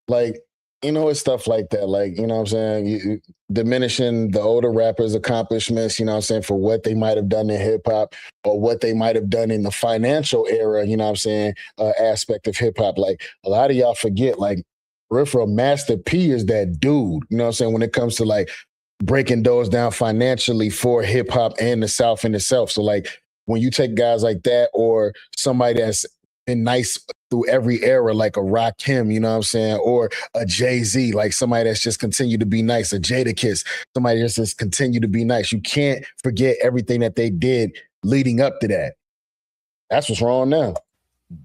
Like, you know, it's stuff like that. Like, you know what I'm saying? You diminishing the older rappers' accomplishments, you know what I'm saying, for what they might have done in hip hop or what they might have done in the financial era, you know what I'm saying, aspect of hip hop. Like, a lot of y'all forget, like, real Master P is that dude, you know what I'm saying, when it comes to like breaking doors down financially for hip hop and the South in itself. So like when you take guys like that or somebody that's been nice through every era, like a Rakim, you know what I'm saying, or a Jay-Z, like somebody that's just continued to be nice, a Jadakiss, somebody that's just continued to be nice. You can't forget everything that they did leading up to that. That's what's wrong now.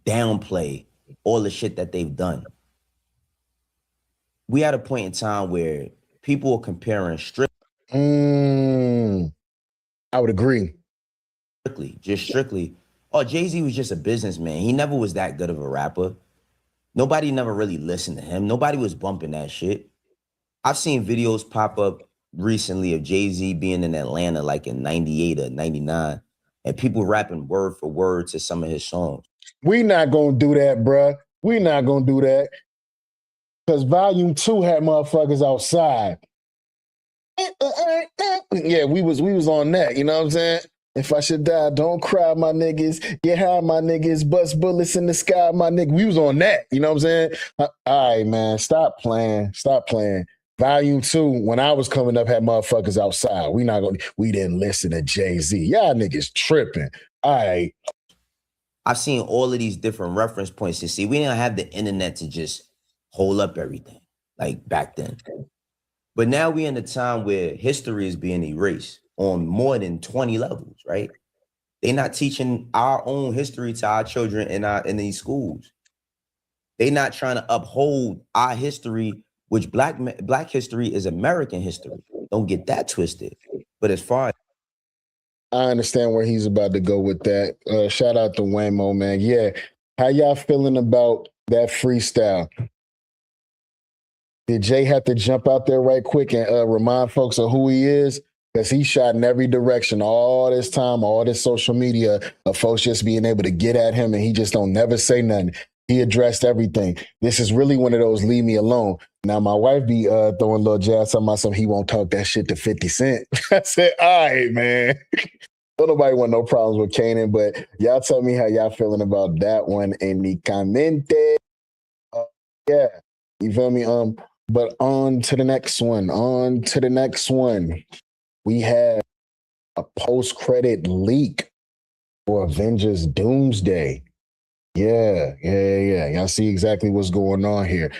Downplay all the shit that they've done. We had a point in time where people were comparing strictly. I would agree. Strictly. Oh, Jay-Z was just a businessman. He never was that good of a rapper. Nobody never really listened to him. Nobody was bumping that shit. I've seen videos pop up recently of Jay-Z being in Atlanta like in 98 or 99 and people rapping word for word to some of his songs. We not gonna do that, bruh. We not gonna do that. Because Volume 2 had motherfuckers outside. Yeah, we was on that, you know what I'm saying? If I should die, don't cry, my niggas. Get high, my niggas. Bust bullets in the sky, my nigga. We was on that, you know what I'm saying? All right, man, stop playing. Stop playing. Volume 2, when I was coming up, had motherfuckers outside. We didn't listen to Jay-Z. Y'all niggas tripping. All right. I've seen all of these different reference points to see. We didn't have the internet to just hold up everything like back then. But now we're in a time where history is being erased on more than 20 levels, right? They're not teaching our own history to our children in these schools. They're not trying to uphold our history, which black history is American history. Don't get that twisted. But as far as I understand where he's about to go with that. Shout out to Waymo, man. Yeah. How y'all feeling about that freestyle? Did Jay have to jump out there right quick and remind folks of who he is? Because he shot in every direction all this time, all this social media of folks just being able to get at him and he just don't never say nothing. He addressed everything. This is really one of those leave me alone. Now, my wife be throwing little jabs on myself. He won't talk that shit to 50 Cent. I said, all right, man. Don't nobody want no problems with Kanan, but y'all tell me how y'all feeling about that one in the commented. Yeah, you feel me? But on to the next one. We have a post-credit leak for Avengers Doomsday. Yeah. Y'all see exactly what's going on here.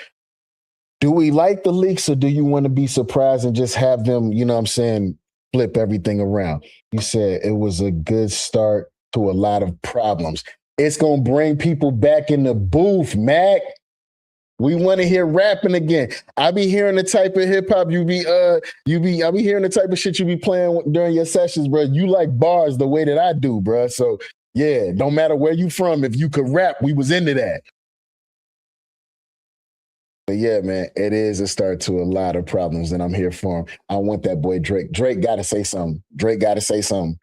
Do we like the leaks or do you want to be surprised and just have them, you know what I'm saying, flip everything around? You said it was a good start to a lot of problems. It's going to bring people back in the booth, Mac. We want to hear rapping again. I be hearing the type of hip hop I be hearing the type of shit you be playing during your sessions, bro. You like bars the way that I do, bro. So yeah, don't matter where you from. If you could rap, we was into that. But yeah, man, it is a start to a lot of problems, and I'm here for him. I want that boy Drake. Drake got to say something.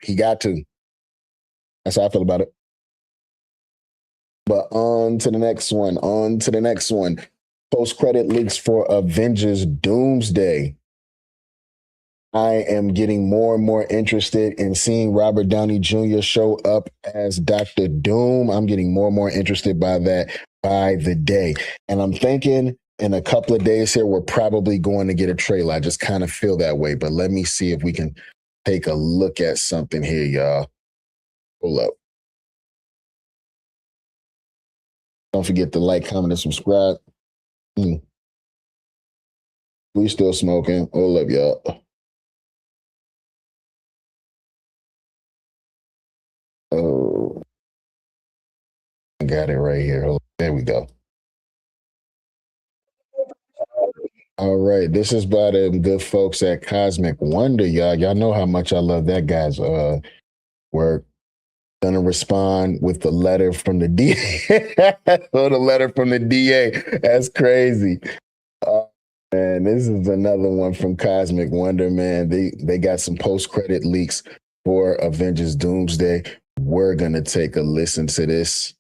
He got to. That's how I feel about it. But on to the next one. Post-credit leaks for Avengers Doomsday. I am getting more and more interested in seeing Robert Downey Jr. show up as Dr. Doom. I'm getting more and more interested by that by the day. And I'm thinking in a couple of days here, we're probably going to get a trailer. I just kind of feel that way. But let me see if we can take a look at something here, y'all. Hold up. Don't forget to like, comment, and subscribe. We still smoking. Hold up, y'all. Oh, I got it right here. There we go. All right, this is by them good folks at Cosmic Wonder, y'all. Y'all know how much I love that guy's work. Gonna respond with the letter from the DA. Oh, the letter from the DA. That's crazy. And this is another one from Cosmic Wonder, man. They got some post-credit leaks for Avengers Doomsday. We're gonna take a listen to this.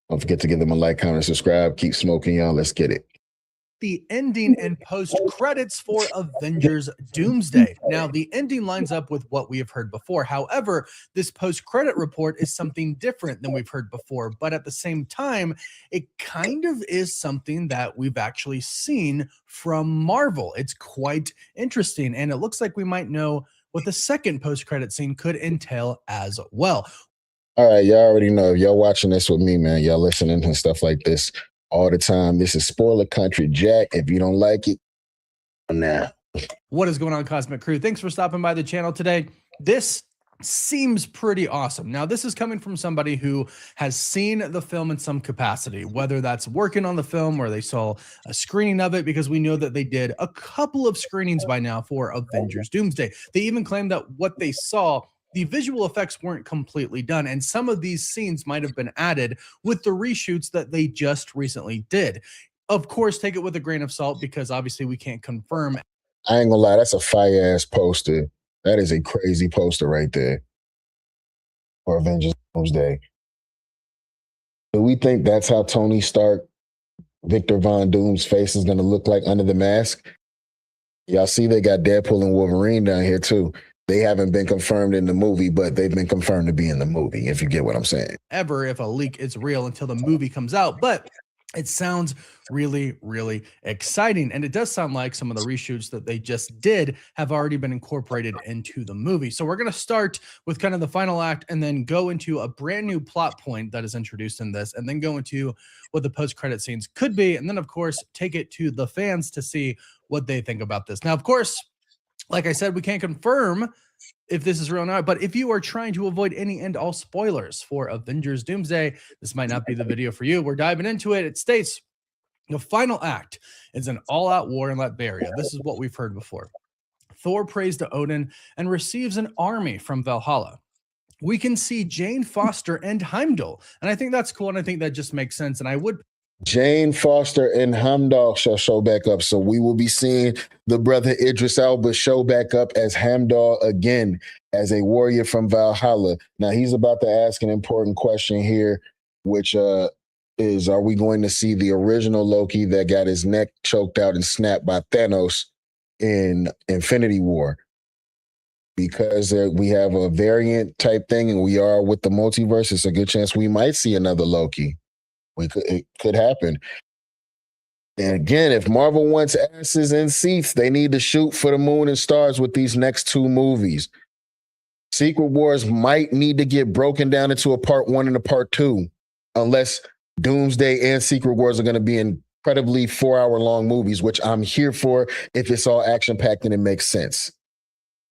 Don't forget to give them a like, comment, and subscribe. Keep smoking, y'all. Let's get it. The ending and post credits for Avengers Doomsday. Now, the ending lines up with what we have heard before. However, this post credit report is something different than we've heard before. But at the same time, it kind of is something that we've actually seen from Marvel. It's quite interesting. And it looks like we might know what the second post credit scene could entail as well. All right, y'all already know. Y'all watching this with me, man. Y'all listening to stuff like this all the time. This is Spoiler Country Jack. If you don't like it, nah. What is going on, Cosmic Crew? Thanks for stopping by the channel today. This seems pretty awesome. Now, this is coming from somebody who has seen the film in some capacity, whether that's working on the film or they saw a screening of it, because we know that they did a couple of screenings by now for Avengers Doomsday. They even claimed that what they saw, the visual effects weren't completely done, and some of these scenes might have been added with the reshoots that they just recently did. Of course, take it with a grain of salt, because obviously we can't confirm. I ain't gonna lie, that's a fire-ass poster. That is a crazy poster right there for Avengers Doomsday. Do we think that's how Tony Stark, Victor Von Doom's face is gonna look like under the mask? Y'all see they got Deadpool and Wolverine down here too. They haven't been confirmed in the movie, but they've been confirmed to be in the movie, if you get what I'm saying. Ever if a leak is real until the movie comes out, but it sounds really, really exciting. And it does sound like some of the reshoots that they just did have already been incorporated into the movie. So we're going to start with kind of the final act and then go into a brand new plot point that is introduced in this, and then go into what the post-credit scenes could be. And then, of course, take it to the fans to see what they think about this. Now, of course, like I said, we can't confirm if this is real or not, but if you are trying to avoid any and all spoilers for Avengers Doomsday, this might not be the video for you. We're diving into it. It states, the final act is an all-out war in Latveria. This is what we've heard before. Thor prays to Odin and receives an army from Valhalla. We can see Jane Foster and Heimdall, and I think that's cool, and I think that just makes sense, and I would... Jane Foster and Heimdall shall show back up. So we will be seeing the brother Idris Elba show back up as Heimdall again, as a warrior from Valhalla. Now, he's about to ask an important question here, which is, are we going to see the original Loki that got his neck choked out and snapped by Thanos in Infinity War? Because we have a variant type thing and we are with the multiverse, it's a good chance we might see another Loki. It could happen. And again, if Marvel wants asses in seats, they need to shoot for the moon and stars with these next two movies. Secret Wars might need to get broken down into a part 1 and a part 2, unless Doomsday and Secret Wars are going to be incredibly 4-hour-long movies, which I'm here for if it's all action-packed and it makes sense.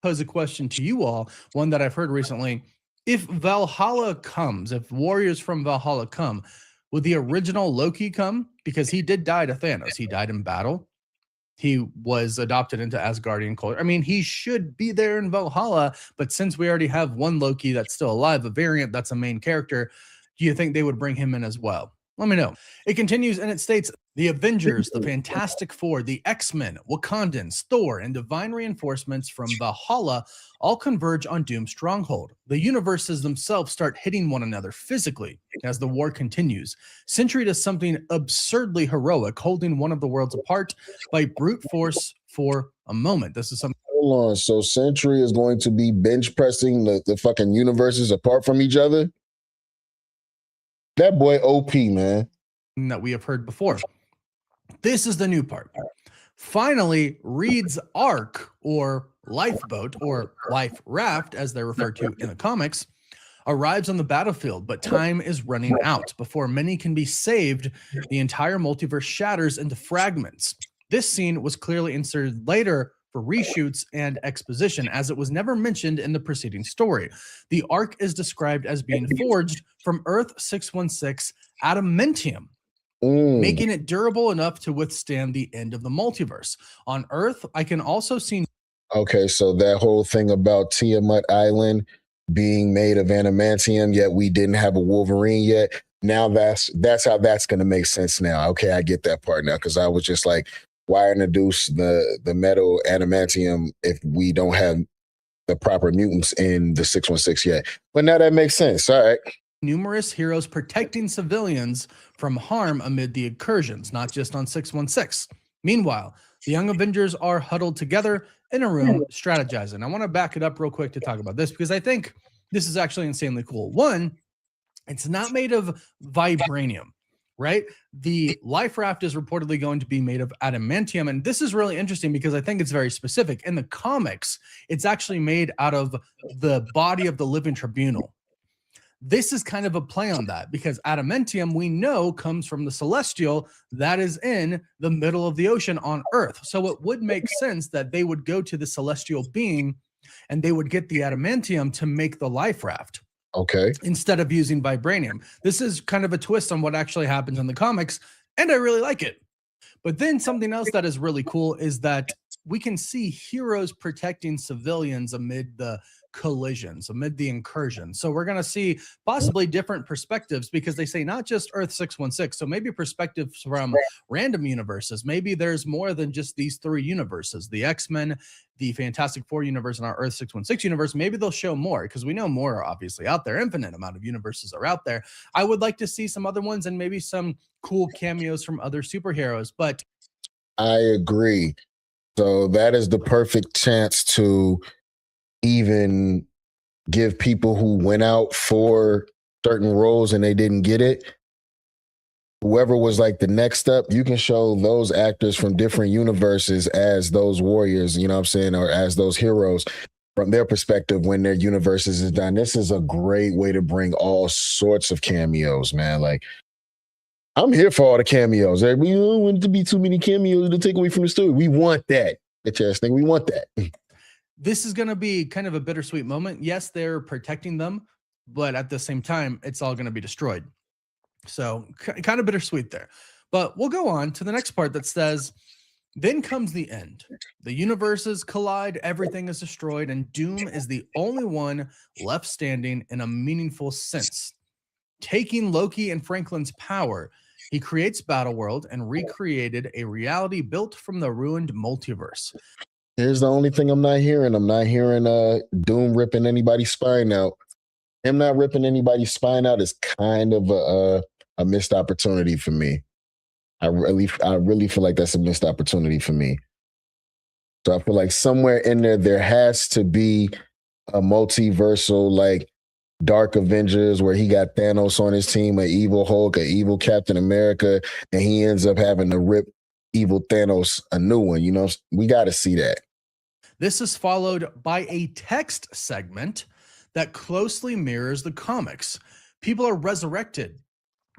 Pose a question to you all, one that I've heard recently. If Valhalla comes, if warriors from Valhalla come, would the original Loki come? Because he did die to Thanos. He died in battle. He was adopted into Asgardian culture. I mean, he should be there in Valhalla, but since we already have one Loki that's still alive, a variant that's a main character, do you think they would bring him in as well? Let me know. It continues and it states, the Avengers, the Fantastic Four, the X-Men, Wakandans, Thor, and divine reinforcements from Valhalla all converge on Doom's stronghold. The universes themselves start hitting one another physically as the war continues. Sentry does something absurdly heroic, holding one of the worlds apart by brute force for a moment. This is something. Hold on. So Sentry is going to be bench pressing the fucking universes apart from each other? That boy OP, man. That we have heard before. This is the new part. Finally, Reed's Ark, or lifeboat, or life raft, as they're referred to in the comics, arrives on the battlefield, but time is running out. Before many can be saved, the entire multiverse shatters into fragments. This scene was clearly inserted later for reshoots and exposition, as it was never mentioned in the preceding story. The arc is described as being forged from Earth 616 adamantium, making it durable enough to withstand the end of the multiverse. On Earth, I can also see... Okay, so that whole thing about Tiamat Island being made of adamantium, yet we didn't have a Wolverine yet. Now that's how that's going to make sense now. Okay, I get that part now, because I was just like, why introduce the metal adamantium if we don't have the proper mutants in the 616 yet? But now that makes sense. All right. Numerous heroes protecting civilians from harm amid the incursions, not just on 616. Meanwhile, the Young Avengers are huddled together in a room strategizing. I want to back it up real quick to talk about this, because I think this is actually insanely cool. One, it's not made of vibranium, right? The life raft is reportedly going to be made of adamantium. And this is really interesting because I think it's very specific. In the comics, it's actually made out of the body of the living tribunal. This is kind of a play on that, because adamantium, we know, comes from the celestial that is in the middle of the ocean on Earth. So it would make sense that they would go to the celestial being and they would get the adamantium to make the life raft. Okay. Instead of using vibranium. This is kind of a twist on what actually happens in the comics, and I really like it. But then something else that is really cool is that we can see heroes protecting civilians amid the collisions, amid the incursions. So we're going to see possibly different perspectives, because they say not just Earth 616. So maybe perspectives from random universes. Maybe there's more than just these three universes, the X-Men, the Fantastic Four universe, and our Earth 616 universe. Maybe they'll show more, because we know more are obviously out there. Infinite amount of universes are out there. I would like to see some other ones and maybe some cool cameos from other superheroes, but I agree. So that is the perfect chance to even give people who went out for certain roles and they didn't get it, whoever was like the next up, you can show those actors from different universes as those warriors, you know what I'm saying, or as those heroes from their perspective when their universes is done. This is a great way to bring all sorts of cameos, man. Like, I'm here for all the cameos. We don't want it to be too many cameos to take away from the story. We want that. Bitch-ass thing. We want that. This is going to be kind of a bittersweet moment. Yes, they're protecting them, but at the same time, it's all going to be destroyed. So kind of bittersweet there. But we'll go on to the next part that says, then comes the end. The universes collide, everything is destroyed, and Doom is the only one left standing in a meaningful sense. Taking Loki and Franklin's power, he creates Battleworld and recreated a reality built from the ruined multiverse. Here's the only thing I'm not hearing. I'm not hearing Doom ripping anybody's spine out. Him not ripping anybody's spine out is kind of a missed opportunity for me. I really feel like that's a missed opportunity for me. So I feel like somewhere in there has to be a multiversal, like, Dark Avengers where he got Thanos on his team, an evil Hulk, an evil Captain America, and he ends up having to rip evil Thanos a new one. You know, we got to see that. This is followed by a text segment that closely mirrors the comics. People are resurrected.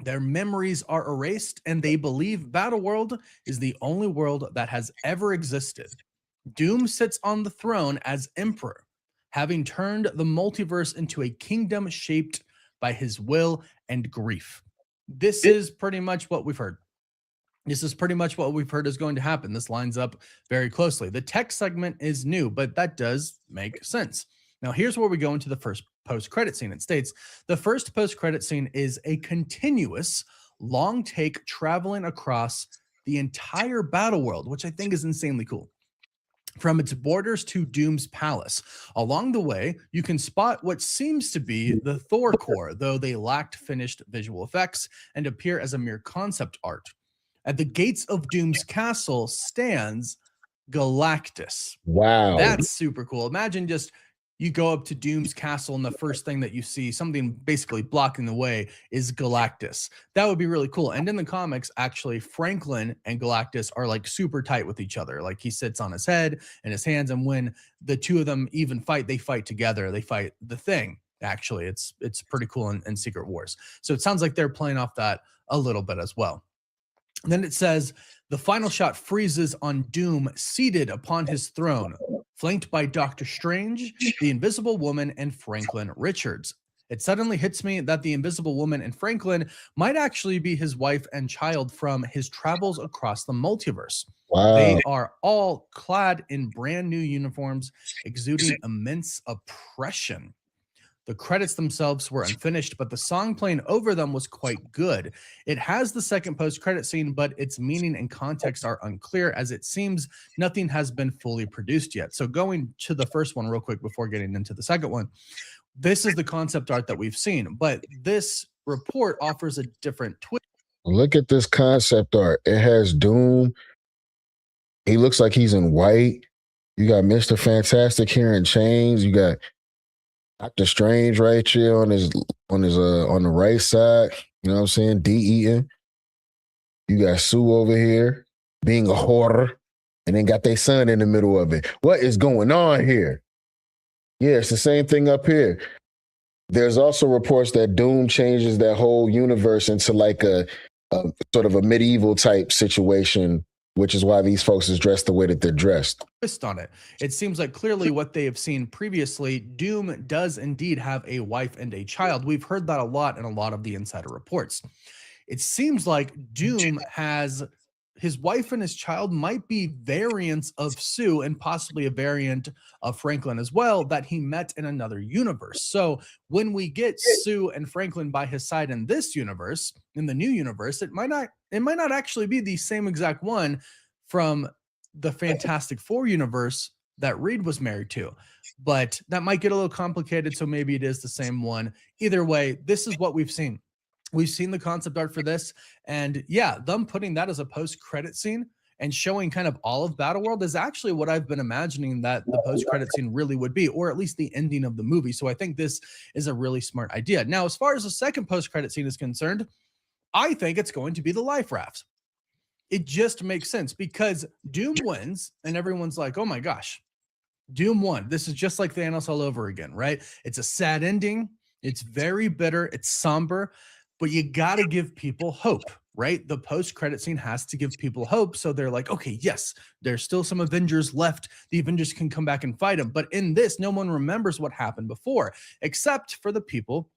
Their memories are erased, and they believe Battleworld is the only world that has ever existed. Doom sits on the throne as emperor, having turned the multiverse into a kingdom shaped by his will and grief. This is pretty much what we've heard. This is pretty much what we've heard is going to happen. This lines up very closely. The text segment is new, but that does make sense. Now, here's where we go into the first post-credit scene. It states, the first post-credit scene is a continuous long take traveling across the entire Battleworld, which I think is insanely cool. From its borders to Doom's palace. Along the way, you can spot what seems to be the Thor core, though they lacked finished visual effects and appear as a mere concept art. At the gates of Doom's castle stands Galactus. Wow. That's super cool. Imagine just you go up to Doom's castle and the first thing that you see, something basically blocking the way, is Galactus. That would be really cool. And in the comics, actually, Franklin and Galactus are like super tight with each other. Like he sits on his head and his hands, and when the two of them even fight, they fight together. They fight the Thing. Actually, it's pretty cool in Secret Wars. So it sounds like they're playing off that a little bit as well. And then it says, the final shot freezes on Doom seated upon his throne, flanked by Doctor Strange, the Invisible Woman, and Franklin Richards. It suddenly hits me that the Invisible Woman and Franklin might actually be his wife and child from his travels across the multiverse. Wow. They are all clad in brand new uniforms, exuding immense oppression. The credits themselves were unfinished, but the song playing over them was quite good. It has the second post-credit scene, but its meaning and context are unclear, as it seems nothing has been fully produced yet. So going to the first one real quick before getting into the second one, this is the concept art that we've seen, but this report offers a different twist. Look at this concept art. It has Doom. He looks like he's in white. You got Mr. Fantastic here in chains. You got Doctor Strange right here on the right side. You know what I'm saying? D-Eaton. You got Sue over here being a horror, and then got their son in the middle of it. What is going on here? Yeah, it's the same thing up here. There's also reports that Doom changes that whole universe into like a sort of a medieval type situation, which is why these folks is dressed the way that they're dressed. Twist on it. It seems like clearly what they have seen previously, Doom does indeed have a wife and a child. We've heard that a lot in a lot of the insider reports. It seems like Doom has his wife and his child might be variants of Sue and possibly a variant of Franklin as well that he met in another universe. So when we get Sue and Franklin by his side in this universe, in the new universe, it might not actually be the same exact one from the Fantastic Four universe that Reed was married to, but that might get a little complicated. So maybe it is the same one. Either way, this is what we've seen. We've seen the concept art for this, and yeah, them putting that as a post-credit scene and showing kind of all of Battleworld is actually what I've been imagining that the post-credit scene really would be, or at least the ending of the movie. So I think this is a really smart idea. Now, as far as the second post-credit scene is concerned, I think it's going to be the life rafts. It just makes sense because Doom wins, and everyone's like, oh my gosh, Doom won. This is just like Thanos all over again, right? It's a sad ending. It's very bitter. It's somber. But you got to give people hope, right? The post-credit scene has to give people hope. So they're like, okay, yes, there's still some Avengers left. The Avengers can come back and fight them. But in this, no one remembers what happened before, except for the people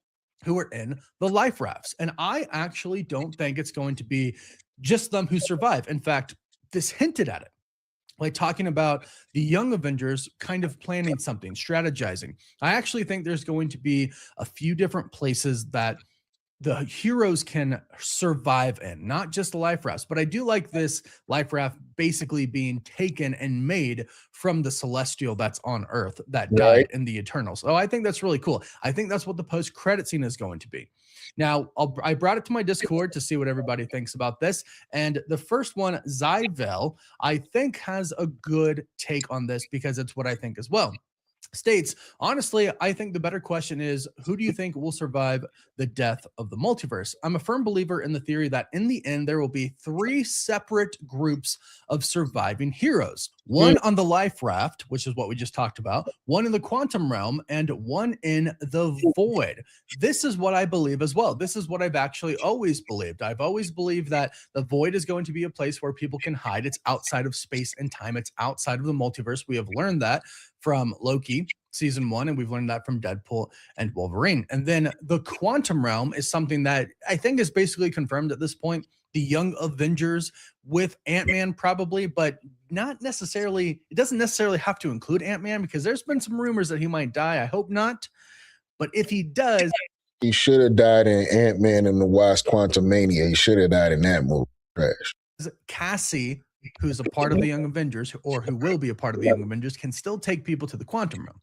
who are in the life rafts. And I actually don't think it's going to be just them who survive. In fact, this hinted at it. Like talking about the young Avengers kind of planning something, strategizing. I actually think there's going to be a few different places that the heroes can survive in, not just the life rafts, but I do like this life raft basically being taken and made from the Celestial that's on Earth that died in the Eternals. Oh, I think that's really cool. I think that's what the post-credit scene is going to be. Now, I brought it to my Discord to see what everybody thinks about this. And the first one, Zyvel, I think has a good take on this because it's what I think as well. States, honestly, I think the better question is, who do you think will survive the death of the multiverse? I'm a firm believer in the theory that in the end, there will be 3 separate groups of surviving heroes. One on the life raft, which is what we just talked about, one in the quantum realm, and one in the void. This is what I believe as well. This is what I've actually always believed. I've always believed that the void is going to be a place where people can hide. It's outside of space and time. It's outside of the multiverse. We have learned that from Loki season 1, and we've learned that from Deadpool and Wolverine. And then the quantum realm is something that I think is basically confirmed at this point. The Young Avengers with Ant-Man probably, but not necessarily. It doesn't necessarily have to include Ant-Man because there's been some rumors that he might die. I hope not. But if he does, he should have died in Ant-Man and the Wasp Quantumania. He should have died in that movie. Trash. Cassie, who's a part of the Young Avengers, or who will be a part of the Young Avengers, can still take people to the quantum realm.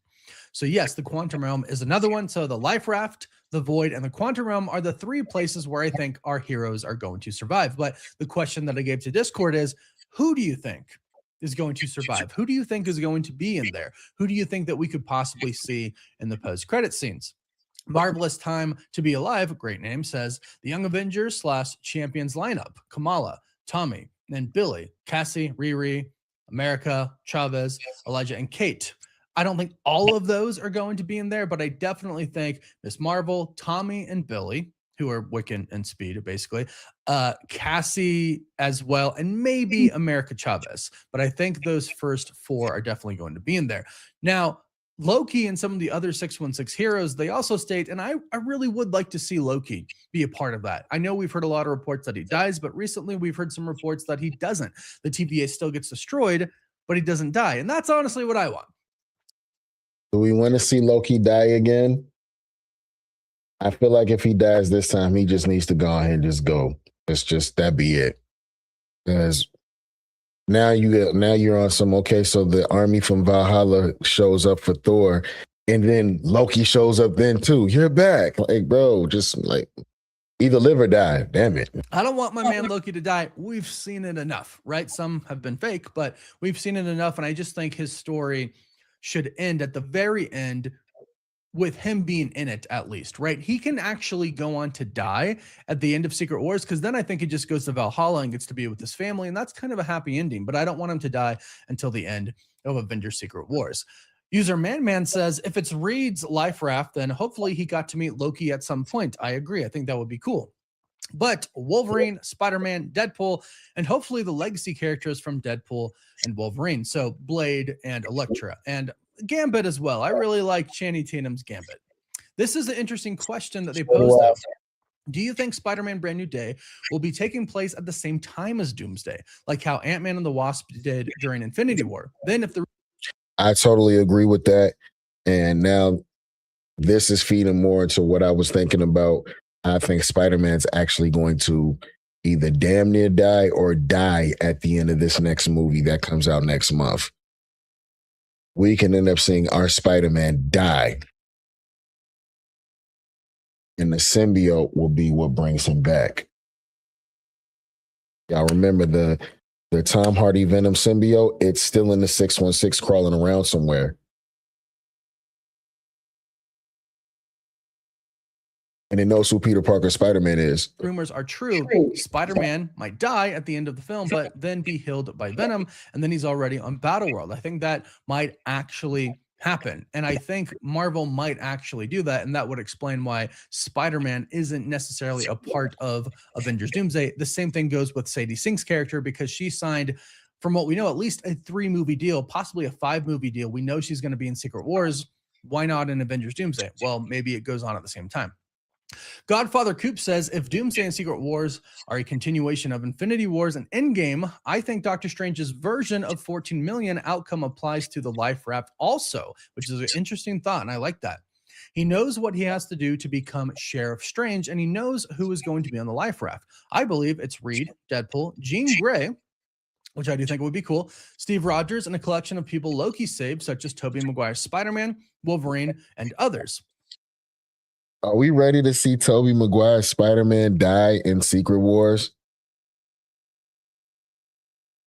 So yes, the quantum realm is another one. So the life raft, the void, and the quantum realm are the 3 places where I think our heroes are going to survive. But the question that I gave to Discord is, who do you think is going to survive? Who do you think is going to be in there? Who do you think that we could possibly see in the post-credit scenes? Marvelous Time to Be Alive, great name, says the Young Avengers / Champions lineup: Kamala, Tommy, and Billy, Cassie, Riri, America, Chavez, Elijah, and Kate. I don't think all of those are going to be in there, but I definitely think Miss Marvel, Tommy, and Billy, who are Wiccan and Speed, basically. Cassie as well, and maybe America Chavez. But I think those first 4 are definitely going to be in there. Now, Loki and some of the other 616 heroes, they also state, and I really would like to see Loki be a part of that. I know we've heard a lot of reports that he dies, but recently we've heard some reports that he doesn't. The TVA still gets destroyed, but he doesn't die. And that's honestly what I want. Do we want to see Loki die again? I feel like if he dies this time, he just needs to go ahead and just go. It's just that be it. Because now you're on some, okay, so the army from Valhalla shows up for Thor, and then Loki shows up then too. You're back. Like, bro, just like either live or die. Damn it. I don't want my man Loki to die. We've seen it enough, right? Some have been fake, but we've seen it enough. And I just think his story should end at the very end with him being in it, at least, right? He can actually go on to die at the end of Secret Wars, because then I think he just goes to Valhalla and gets to be with his family, and that's kind of a happy ending. But I don't want him to die until the end of Avengers Secret Wars. User Man says, if it's Reed's life raft, then hopefully he got to meet Loki at some point. I agree. I think that would be cool. But Wolverine, Spider-Man, Deadpool, and hopefully the legacy characters from Deadpool and Wolverine. So Blade and Elektra and Gambit as well. I really like Channing Tatum's Gambit. This is an interesting question that they posed though. Do you think Spider-Man Brand New Day will be taking place at the same time as Doomsday, like how Ant-Man and the Wasp did during Infinity War? Then if the I totally agree with that. And now this is feeding more into what I was thinking about. I think Spider-Man's actually going to either damn near die or die at the end of this next movie that comes out next month. We can end up seeing our Spider-Man die. And the symbiote will be what brings him back. Y'all remember the Tom Hardy Venom symbiote? It's still in the 616 crawling around somewhere. And it knows who Peter Parker Spider-Man is. Rumors are true. Spider-Man might die at the end of the film, but then be healed by Venom, and then he's already on Battleworld. I think that might actually happen. And I think Marvel might actually do that, and that would explain why Spider-Man isn't necessarily a part of Avengers Doomsday. The same thing goes with Sadie Sink's character, because she signed, from what we know, at least a 3-movie deal, possibly a 5-movie deal. We know she's going to be in Secret Wars. Why not in Avengers Doomsday? Well, maybe it goes on at the same time. Godfather Coop says, if Doomsday and Secret Wars are a continuation of Infinity Wars and Endgame, I think Doctor Strange's version of 14 million outcome applies to the life raft also, which is an interesting thought, and I like that. He knows what he has to do to become Sheriff Strange, and he knows who is going to be on the life raft. I believe it's Reed, Deadpool, Jean Grey, which I do think would be cool, Steve Rogers, and a collection of people Loki saved, such as Tobey Maguire's Spider-Man, Wolverine, and others. Are we ready to see Tobey Maguire's Spider-Man die in Secret Wars?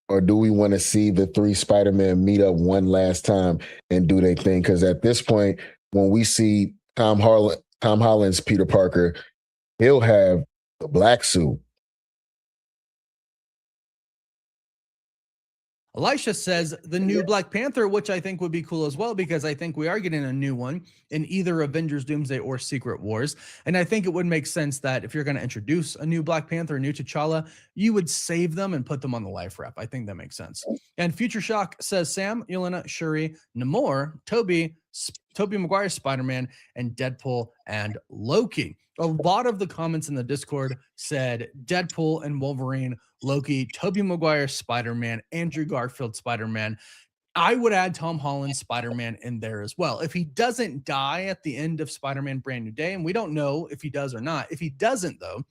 Or do we want to see the 3 Spider-Man meet up one last time and do their thing? Because at this point, when we see Tom Holland's Peter Parker, he'll have the black suit. Elisha says the new Black Panther, which I think would be cool as well, because I think we are getting a new one in either Avengers Doomsday or Secret Wars. And I think it would make sense that if you're going to introduce a new Black Panther, a new T'Challa, you would save them and put them on the life raft. I think that makes sense. And Future Shock says Sam, Yelena, Shuri, Namor, Tobey Maguire's Spider-Man, and Deadpool and Loki. A lot of the comments in the Discord said Deadpool and Wolverine, Loki, Tobey Maguire Spider-Man, Andrew Garfield Spider-Man. I would add Tom Holland Spider-Man in there as well. If he doesn't die at the end of Spider-Man Brand New Day, and we don't know if he does or not. If he doesn't, though,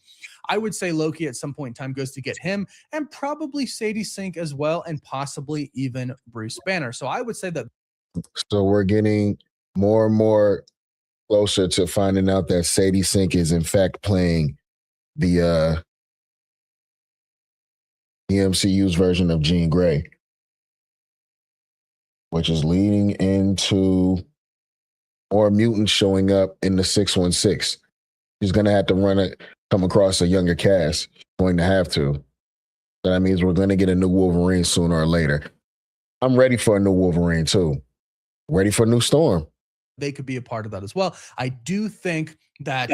I would say Loki at some point in time goes to get him, and probably Sadie Sink as well, and possibly even Bruce Banner. So I would say that. So we're getting more and more closer to finding out that Sadie Sink is in fact playing the MCU's version of Jean Grey, which is leading into more mutants showing up in the 616. He's going to have to come across a younger cast. Going to have to. So that means we're going to get a new Wolverine sooner or later. I'm ready for a new Wolverine too. Ready for a new Storm. They could be a part of that as well. I do think that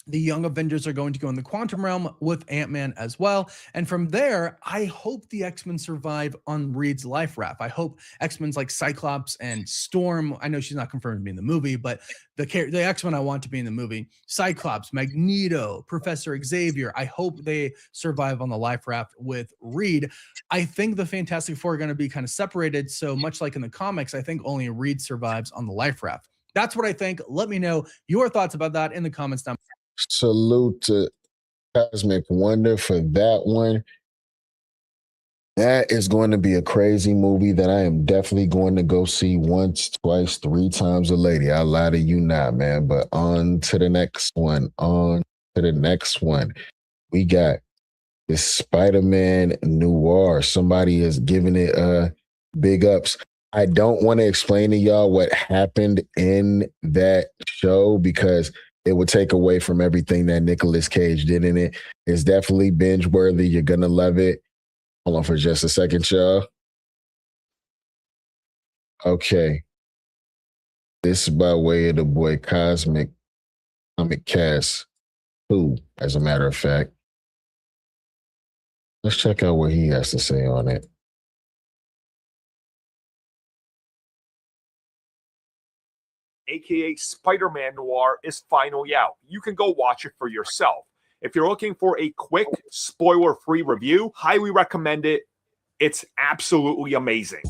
The Young Avengers are going to go in the quantum realm with Ant-Man as well. And from there, I hope the X-Men survive on Reed's life raft. I hope X-Men's like Cyclops and Storm. I know she's not confirmed to be in the movie, but the X-Men I want to be in the movie, Cyclops, Magneto, Professor Xavier. I hope they survive on the life raft with Reed. I think the Fantastic Four are going to be kind of separated. So much like in the comics, I think only Reed survives on the life raft. That's what I think. Let me know your thoughts about that in the comments down below. Salute to Cosmic Wonder for that one. That is going to be a crazy movie that I am definitely going to go see once, twice, 3 times a lady. I'll lie to you not, man. But on to the next one. We got this Spider-Man Noir. Somebody is giving it big ups. I don't want to explain to y'all what happened in that show because it would take away from everything that Nicolas Cage did in it. It's definitely binge worthy. You're going to love it. Hold on for just a second, y'all. Okay. This is by way of the boy Cosmic Cast 2, as a matter of fact. Let's check out what he has to say on it. AKA Spider-Man Noir, is finally out. You can go watch it for yourself. If you're looking for a quick, spoiler-free review, highly recommend it. It's absolutely amazing.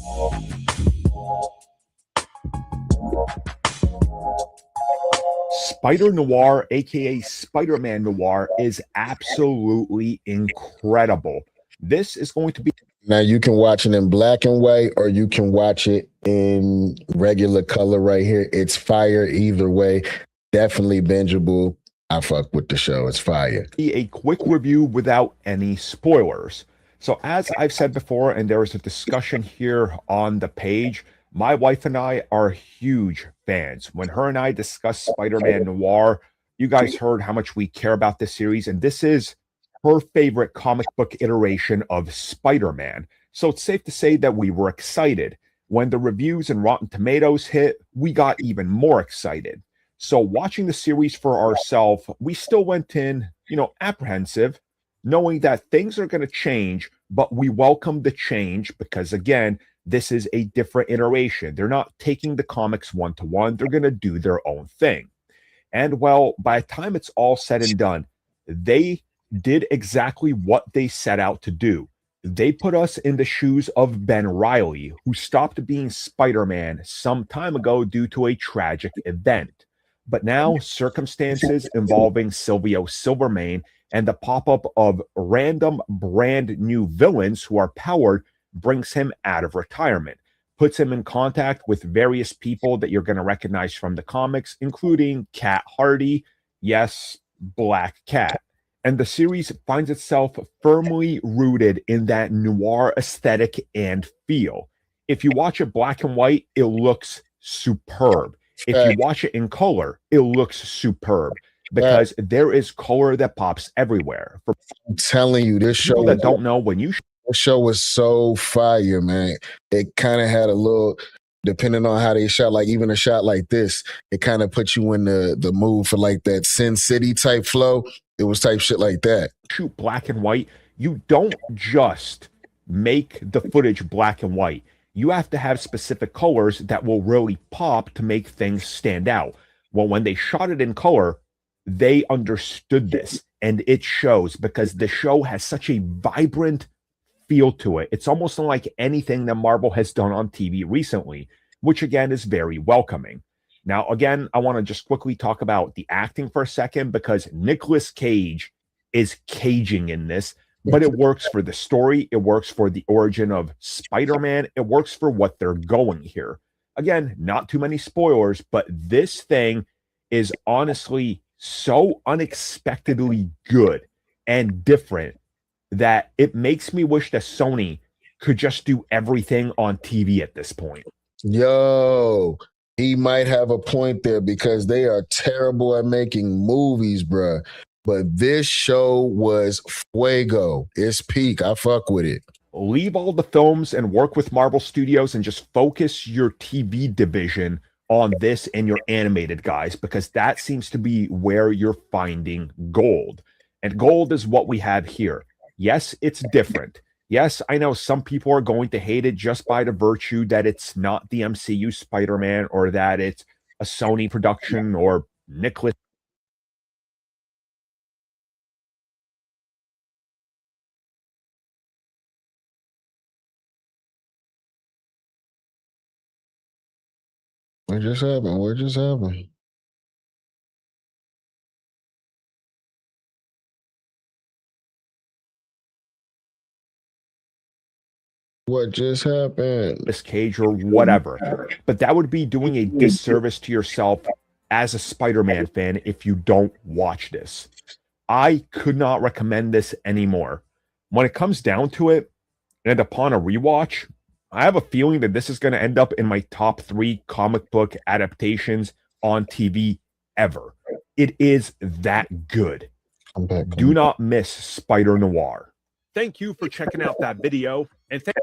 Spider-Noir, aka Spider-Man Noir, is absolutely incredible. This is going to be... Now, you can watch it in black and white, or you can watch it in regular color right here. It's fire either way. Definitely bingeable. I fuck with the show. It's fire. A quick review without any spoilers. So as I've said before, and there is a discussion here on the page, my wife and I are huge fans. When her and I discussed Spider-Man Noir, you guys heard how much we care about this series, and this is her favorite comic book iteration of Spider-Man. So it's safe to say that we were excited. When the reviews and Rotten Tomatoes hit, we got even more excited. So watching the series for ourselves, we still went in, apprehensive, knowing that things are going to change, but we welcome the change because, again, this is a different iteration. They're not taking the comics one-to-one. They're going to do their own thing. And, well, by the time it's all said and done, they did exactly what they set out to do. They put us in the shoes of Ben Reilly, who stopped being Spider-Man some time ago due to a tragic event. But now circumstances involving Silvio Silvermane and the pop-up of random brand new villains who are powered brings him out of retirement, puts him in contact with various people that you're going to recognize from the comics, including Cat Hardy, yes, Black Cat. And the series finds itself firmly rooted in that noir aesthetic and feel. If you watch it black and white, it looks superb. If you watch it in color, it looks superb because there is color that pops everywhere. For I'm telling you, this show that don't know, when you this show was so fire, man. It kind of had a little, depending on how they shot, like even a shot like this, it kind of put you in the mood for like that Sin City type flow. It was type shit like that. Shoot black and white. You don't just make the footage black and white. You have to have specific colors that will really pop to make things stand out. Well, when they shot it in color, they understood this, and it shows because the show has such a vibrant feel to it. It's almost unlike anything that Marvel has done on TV recently, which again is very welcoming. Now, again, I want to just quickly talk about the acting for a second because Nicolas Cage is caging in this, but it works for the story. It works for the origin of Spider-Man. It works for what they're going here. Again, not too many spoilers, but this thing is honestly so unexpectedly good and different that it makes me wish that Sony could just do everything on TV at this point. Yo, he might have a point there because they are terrible at making movies, bruh. But this show was fuego. It's peak. I fuck with it. Leave all the films and work with Marvel Studios and just focus your TV division on this and your animated guys, because that seems to be where you're finding gold. And gold is what we have here. Yes, it's different. Yes, I know some people are going to hate it just by the virtue that it's not the MCU Spider-Man, or that it's a Sony production, or Nicholas. What just happened? What just happened? What just happened? Nicolas Cage or whatever. But that would be doing a disservice to yourself as a Spider-Man fan if you don't watch this. I could not recommend this anymore. When it comes down to it, and upon a rewatch, I have a feeling that this is going to end up in my top 3 comic book adaptations on TV ever. It is that good. Do not miss Spider-Noir. Thank you for checking out that video, and thank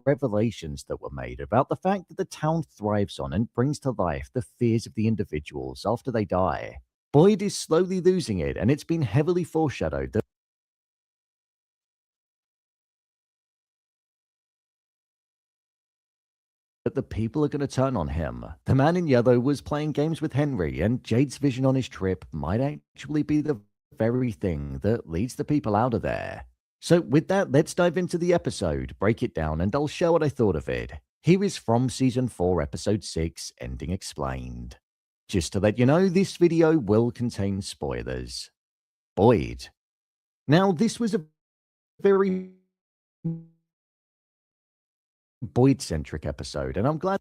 revelations that were made about the fact that the town thrives on and brings to life the fears of the individuals after they die. Boyd is slowly losing it, and it's been heavily foreshadowed that the people are going to turn on him. The man in yellow was playing games with Henry, and Jade's vision on his trip might actually be the very thing that leads the people out of there. So with that, let's dive into the episode, break it down, and I'll share what I thought of it. Here is from Season 4, Episode 6, Ending Explained. Just to let you know, this video will contain spoilers. Boyd. Now, this was a very Boyd-centric episode, and I'm glad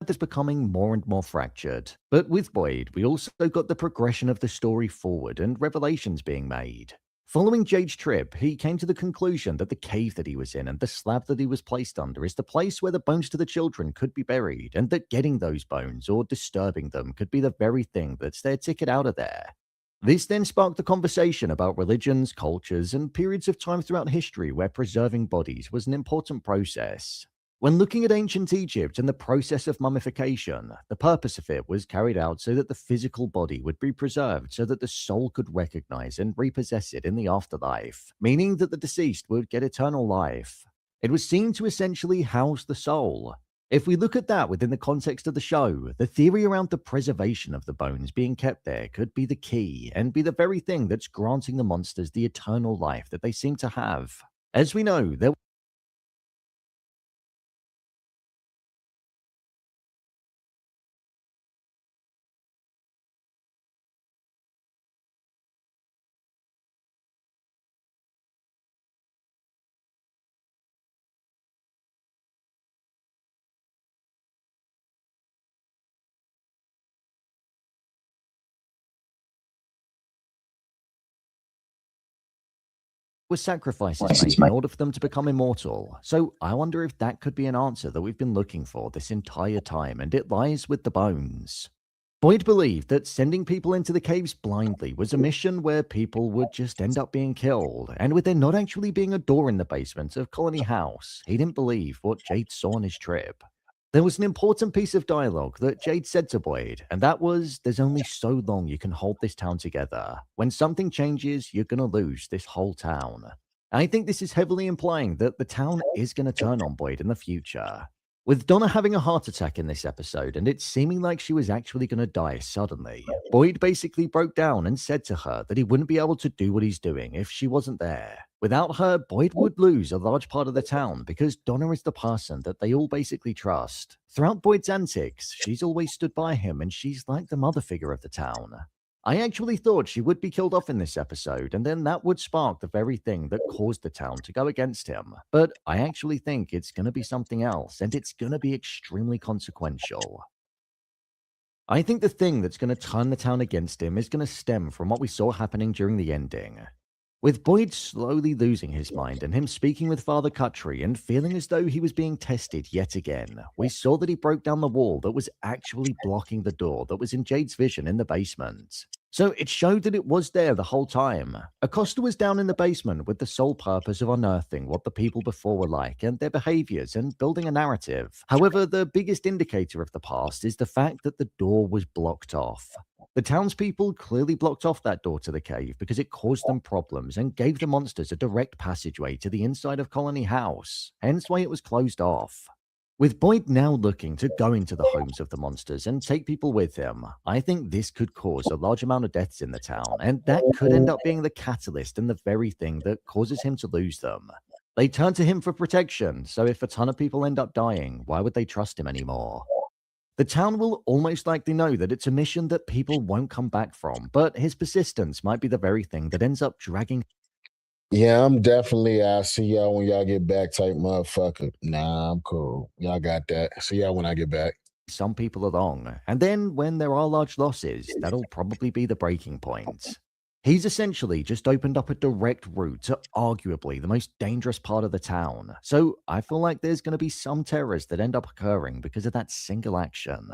it's becoming more and more fractured. But with Boyd, we also got the progression of the story forward and revelations being made. Following Jade's trip, he came to the conclusion that the cave that he was in and the slab that he was placed under is the place where the bones to the children could be buried, and that getting those bones or disturbing them could be the very thing that's their ticket out of there. This then sparked the conversation about religions, cultures, and periods of time throughout history where preserving bodies was an important process. When looking at ancient Egypt and the process of mummification, the purpose of it was carried out so that the physical body would be preserved so that the soul could recognize and repossess it in the afterlife, meaning that the deceased would get eternal life. It was seen to essentially house the soul. If we look at that within the context of the show, the theory around the preservation of the bones being kept there could be the key and be the very thing that's granting the monsters the eternal life that they seem to have. As we know, there were sacrifices made in order for them to become immortal. So I wonder if that could be an answer that we've been looking for this entire time, and it lies with the bones. Boyd believed that sending people into the caves blindly was a mission where people would just end up being killed, and with there not actually being a door in the basement of Colony House, he didn't believe what Jade saw on his trip. There was an important piece of dialogue that Jade said to Boyd, and that was, there's only so long you can hold this town together. When something changes, you're going to lose this whole town. I think this is heavily implying that the town is going to turn on Boyd in the future. With Donna having a heart attack in this episode and it seeming like she was actually going to die suddenly, Boyd basically broke down and said to her that he wouldn't be able to do what he's doing if she wasn't there. Without her, Boyd would lose a large part of the town because Donna is the person that they all basically trust. Throughout Boyd's antics, she's always stood by him and she's like the mother figure of the town. I actually thought she would be killed off in this episode, and then that would spark the very thing that caused the town to go against him. But I actually think it's going to be something else, and it's going to be extremely consequential. I think the thing that's going to turn the town against him is going to stem from what we saw happening during the ending. With Boyd slowly losing his mind and him speaking with Father Cutry and feeling as though he was being tested yet again, we saw that he broke down the wall that was actually blocking the door that was in Jade's vision in the basement. So it showed that it was there the whole time. Acosta was down in the basement with the sole purpose of unearthing what the people before were like and their behaviors and building a narrative. However, the biggest indicator of the past is the fact that the door was blocked off. The townspeople clearly blocked off that door to the cave because it caused them problems and gave the monsters a direct passageway to the inside of Colony House, hence why it was closed off. With Boyd now looking to go into the homes of the monsters and take people with him, I think this could cause a large amount of deaths in the town, and that could end up being the catalyst and the very thing that causes him to lose them. They turn to him for protection, so if a ton of people end up dying, why would they trust him anymore? The town will almost likely know that it's a mission that people won't come back from, but his persistence might be the very thing that ends up dragging. Yeah, I'm definitely, I'll see y'all when y'all get back type motherfucker. Nah, I'm cool. Y'all got that. See y'all when I get back. Some people along, and then when there are large losses, that'll probably be the breaking point. He's essentially just opened up a direct route to arguably the most dangerous part of the town, so I feel like there's going to be some terrors that end up occurring because of that single action.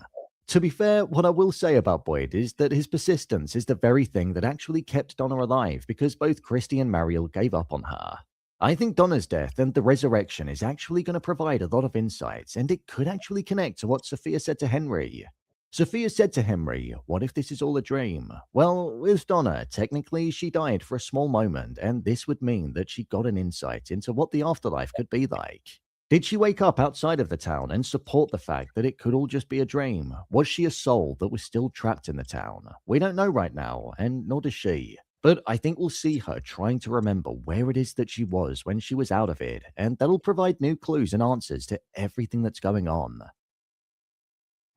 To be fair, what I will say about Boyd is that his persistence is the very thing that actually kept Donna alive because both Christy and Mariel gave up on her. I think Donna's death and the resurrection is actually going to provide a lot of insights, and it could actually connect to what Sophia said to Henry. Sophia said to Henry, "What if this is all a dream?" Well, with Donna, technically she died for a small moment, and this would mean that she got an insight into what the afterlife could be like. Did she wake up outside of the town and support the fact that it could all just be a dream? Was she a soul that was still trapped in the town? We don't know right now, and nor does she. But I think we'll see her trying to remember where it is that she was when she was out of it, and that'll provide new clues and answers to everything that's going on.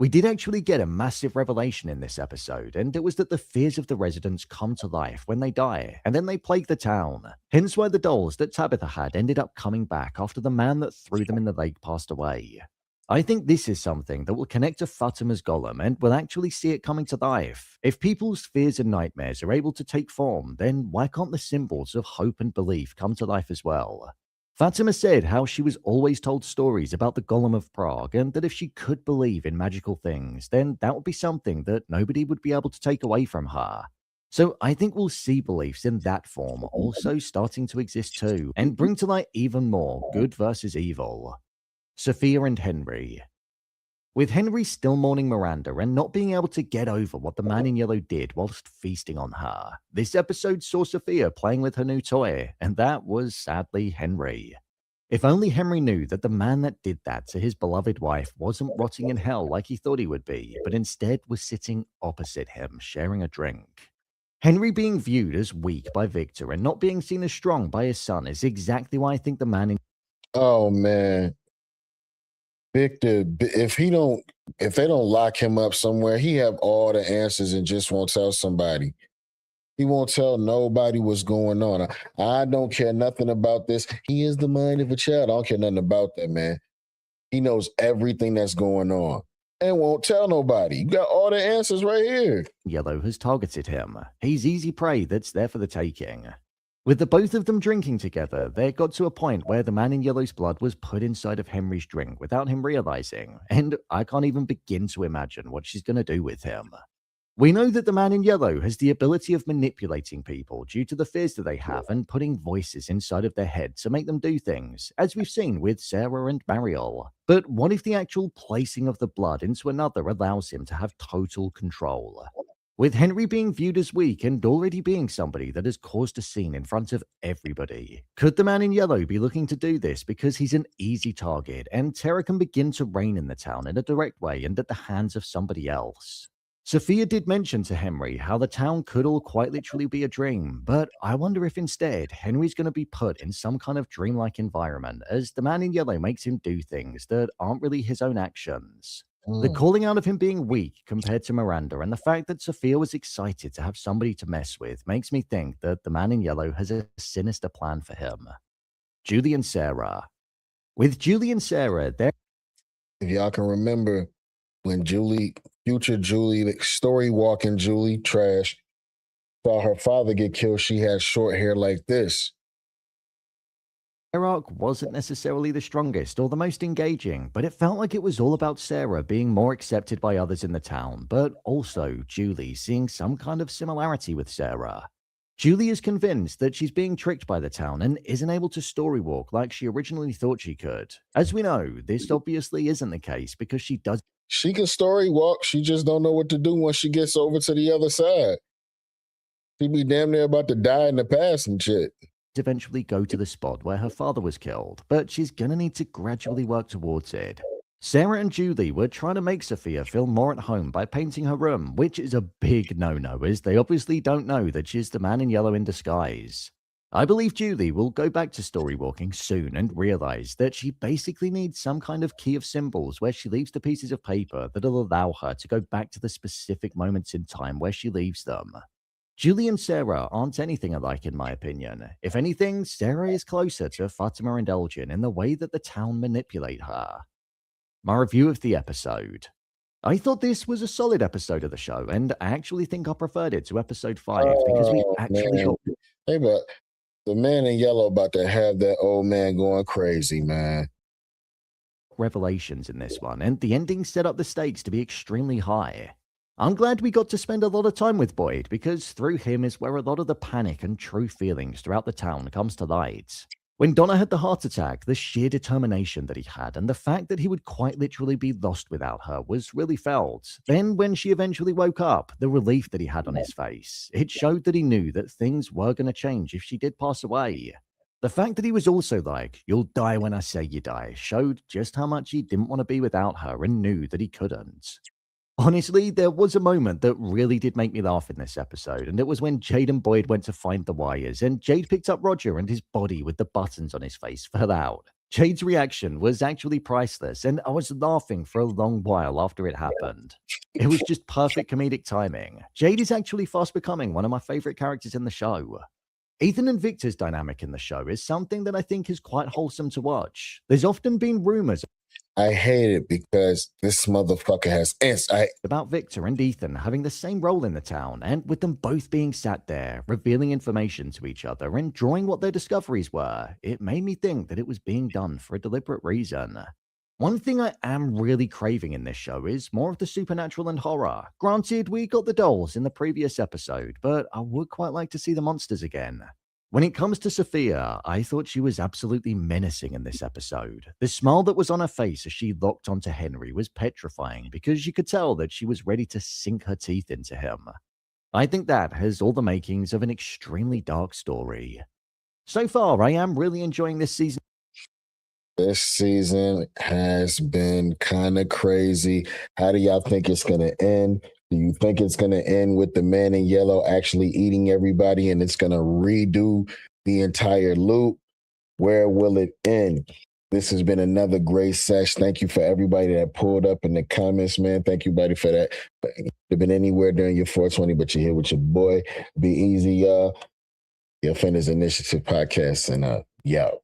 We did actually get a massive revelation in this episode, and it was that the fears of the residents come to life when they die, and then they plague the town. Hence why the dolls that Tabitha had ended up coming back after the man that threw them in the lake passed away. I think this is something that will connect to Fatima's golem, and we'll actually see it coming to life. If people's fears and nightmares are able to take form, then why can't the symbols of hope and belief come to life as well? Fatima said how she was always told stories about the Golem of Prague, and that if she could believe in magical things, then that would be something that nobody would be able to take away from her. So I think we'll see beliefs in that form also starting to exist too, and bring to light even more good versus evil. Sophia and Henry. With Henry still mourning Miranda and not being able to get over what the man in yellow did whilst feasting on her, this episode saw Sophia playing with her new toy, and that was sadly Henry. If only Henry knew that the man that did that to his beloved wife wasn't rotting in hell like he thought he would be, but instead was sitting opposite him, sharing a drink. Henry being viewed as weak by Victor and not being seen as strong by his son is exactly why I think the man in... Oh man. Victor, if they don't lock him up somewhere, he have all the answers and just won't tell somebody. He won't tell nobody what's going on. I don't care nothing about this. He is the mind of a child. I don't care nothing about that, man. He knows everything that's going on and won't tell nobody. You got all the answers right here. Yellow has targeted him. He's easy prey that's there for the taking. With the both of them drinking together, they got to a point where the man in yellow's blood was put inside of Henry's drink without him realizing, and I can't even begin to imagine what she's going to do with him. We know that the man in yellow has the ability of manipulating people due to the fears that they have and putting voices inside of their head to make them do things, as we've seen with Sarah and Mariel. But what if the actual placing of the blood into another allows him to have total control? With Henry being viewed as weak and already being somebody that has caused a scene in front of everybody, could the man in yellow be looking to do this because he's an easy target and terror can begin to reign in the town in a direct way and at the hands of somebody else? Sophia did mention to Henry how the town could all quite literally be a dream, but I wonder if instead Henry's going to be put in some kind of dreamlike environment as the man in yellow makes him do things that aren't really his own actions. The calling out of him being weak compared to Miranda and the fact that Sophia was excited to have somebody to mess with makes me think that the man in yellow has a sinister plan for him. Julie and Sarah. With Julie and Sarah, they're... If y'all can remember when future Julie, like story walking Julie, trash, saw her father get killed, she had short hair like this. Their arc wasn't necessarily the strongest or the most engaging, but it felt like it was all about Sarah being more accepted by others in the town, but also Julie seeing some kind of similarity with Sarah. Julie is convinced that she's being tricked by the town and isn't able to story walk like she originally thought she could. As we know, this obviously isn't the case because she can story walk, she just don't know what to do once she gets over to the other side. She be damn near about to die in the past and shit. Eventually go to the spot where her father was killed, but she's gonna need to gradually work towards it. Sarah and Julie were trying to make Sophia feel more at home by painting her room, which is a big no-no as they obviously don't know that she's the man in yellow in disguise. I believe Julie will go back to story walking soon and realize that she basically needs some kind of key of symbols where she leaves the pieces of paper that'll allow her to go back to the specific moments in time where she leaves them. Julie and Sarah aren't anything alike in my opinion. If anything, Sarah is closer to Fatima and Elgin in the way that the town manipulate her. My review of the episode. I thought this was a solid episode of the show, and I actually think I preferred it to episode 5 because we actually got... Hey, but the man in yellow about to have that old man going crazy, man. Revelations in this one, and the ending set up the stakes to be extremely high. I'm glad we got to spend a lot of time with Boyd, because through him is where a lot of the panic and true feelings throughout the town comes to light. When Donna had the heart attack, the sheer determination that he had and the fact that he would quite literally be lost without her was really felt. Then when she eventually woke up, the relief that he had on his face, it showed that he knew that things were going to change if she did pass away. The fact that he was also like, "You'll die when I say you die," showed just how much he didn't want to be without her and knew that he couldn't. Honestly, there was a moment that really did make me laugh in this episode, and it was when Jade and Boyd went to find the wires, and Jade picked up Roger and his body with the buttons on his face fell out. Jade's reaction was actually priceless, and I was laughing for a long while after it happened. It was just perfect comedic timing. Jade is actually fast becoming one of my favorite characters in the show. Ethan and Victor's dynamic in the show is something that I think is quite wholesome to watch. There's often been rumors I hate it because this motherfucker has about Victor and Ethan having the same role in the town, and with them both being sat there, revealing information to each other and drawing what their discoveries were, it made me think that it was being done for a deliberate reason. One thing I am really craving in this show is more of the supernatural and horror. Granted, we got the dolls in the previous episode, but I would quite like to see the monsters again. When it comes to Sophia, I thought she was absolutely menacing in this episode. The smile that was on her face as she locked onto Henry was petrifying because you could tell that she was ready to sink her teeth into him. I think that has all the makings of an extremely dark story. So far, I am really enjoying this season. This season has been kind of crazy. How do y'all think it's going to end? Do you think it's going to end with the man in yellow actually eating everybody and it's going to redo the entire loop? Where will it end? This has been another great sesh. Thank you for everybody that pulled up in the comments, man. Thank you, buddy, for that. You've been anywhere during your 420, but you're here with your boy. Be easy, y'all. The Offenders Initiative podcast, and yo.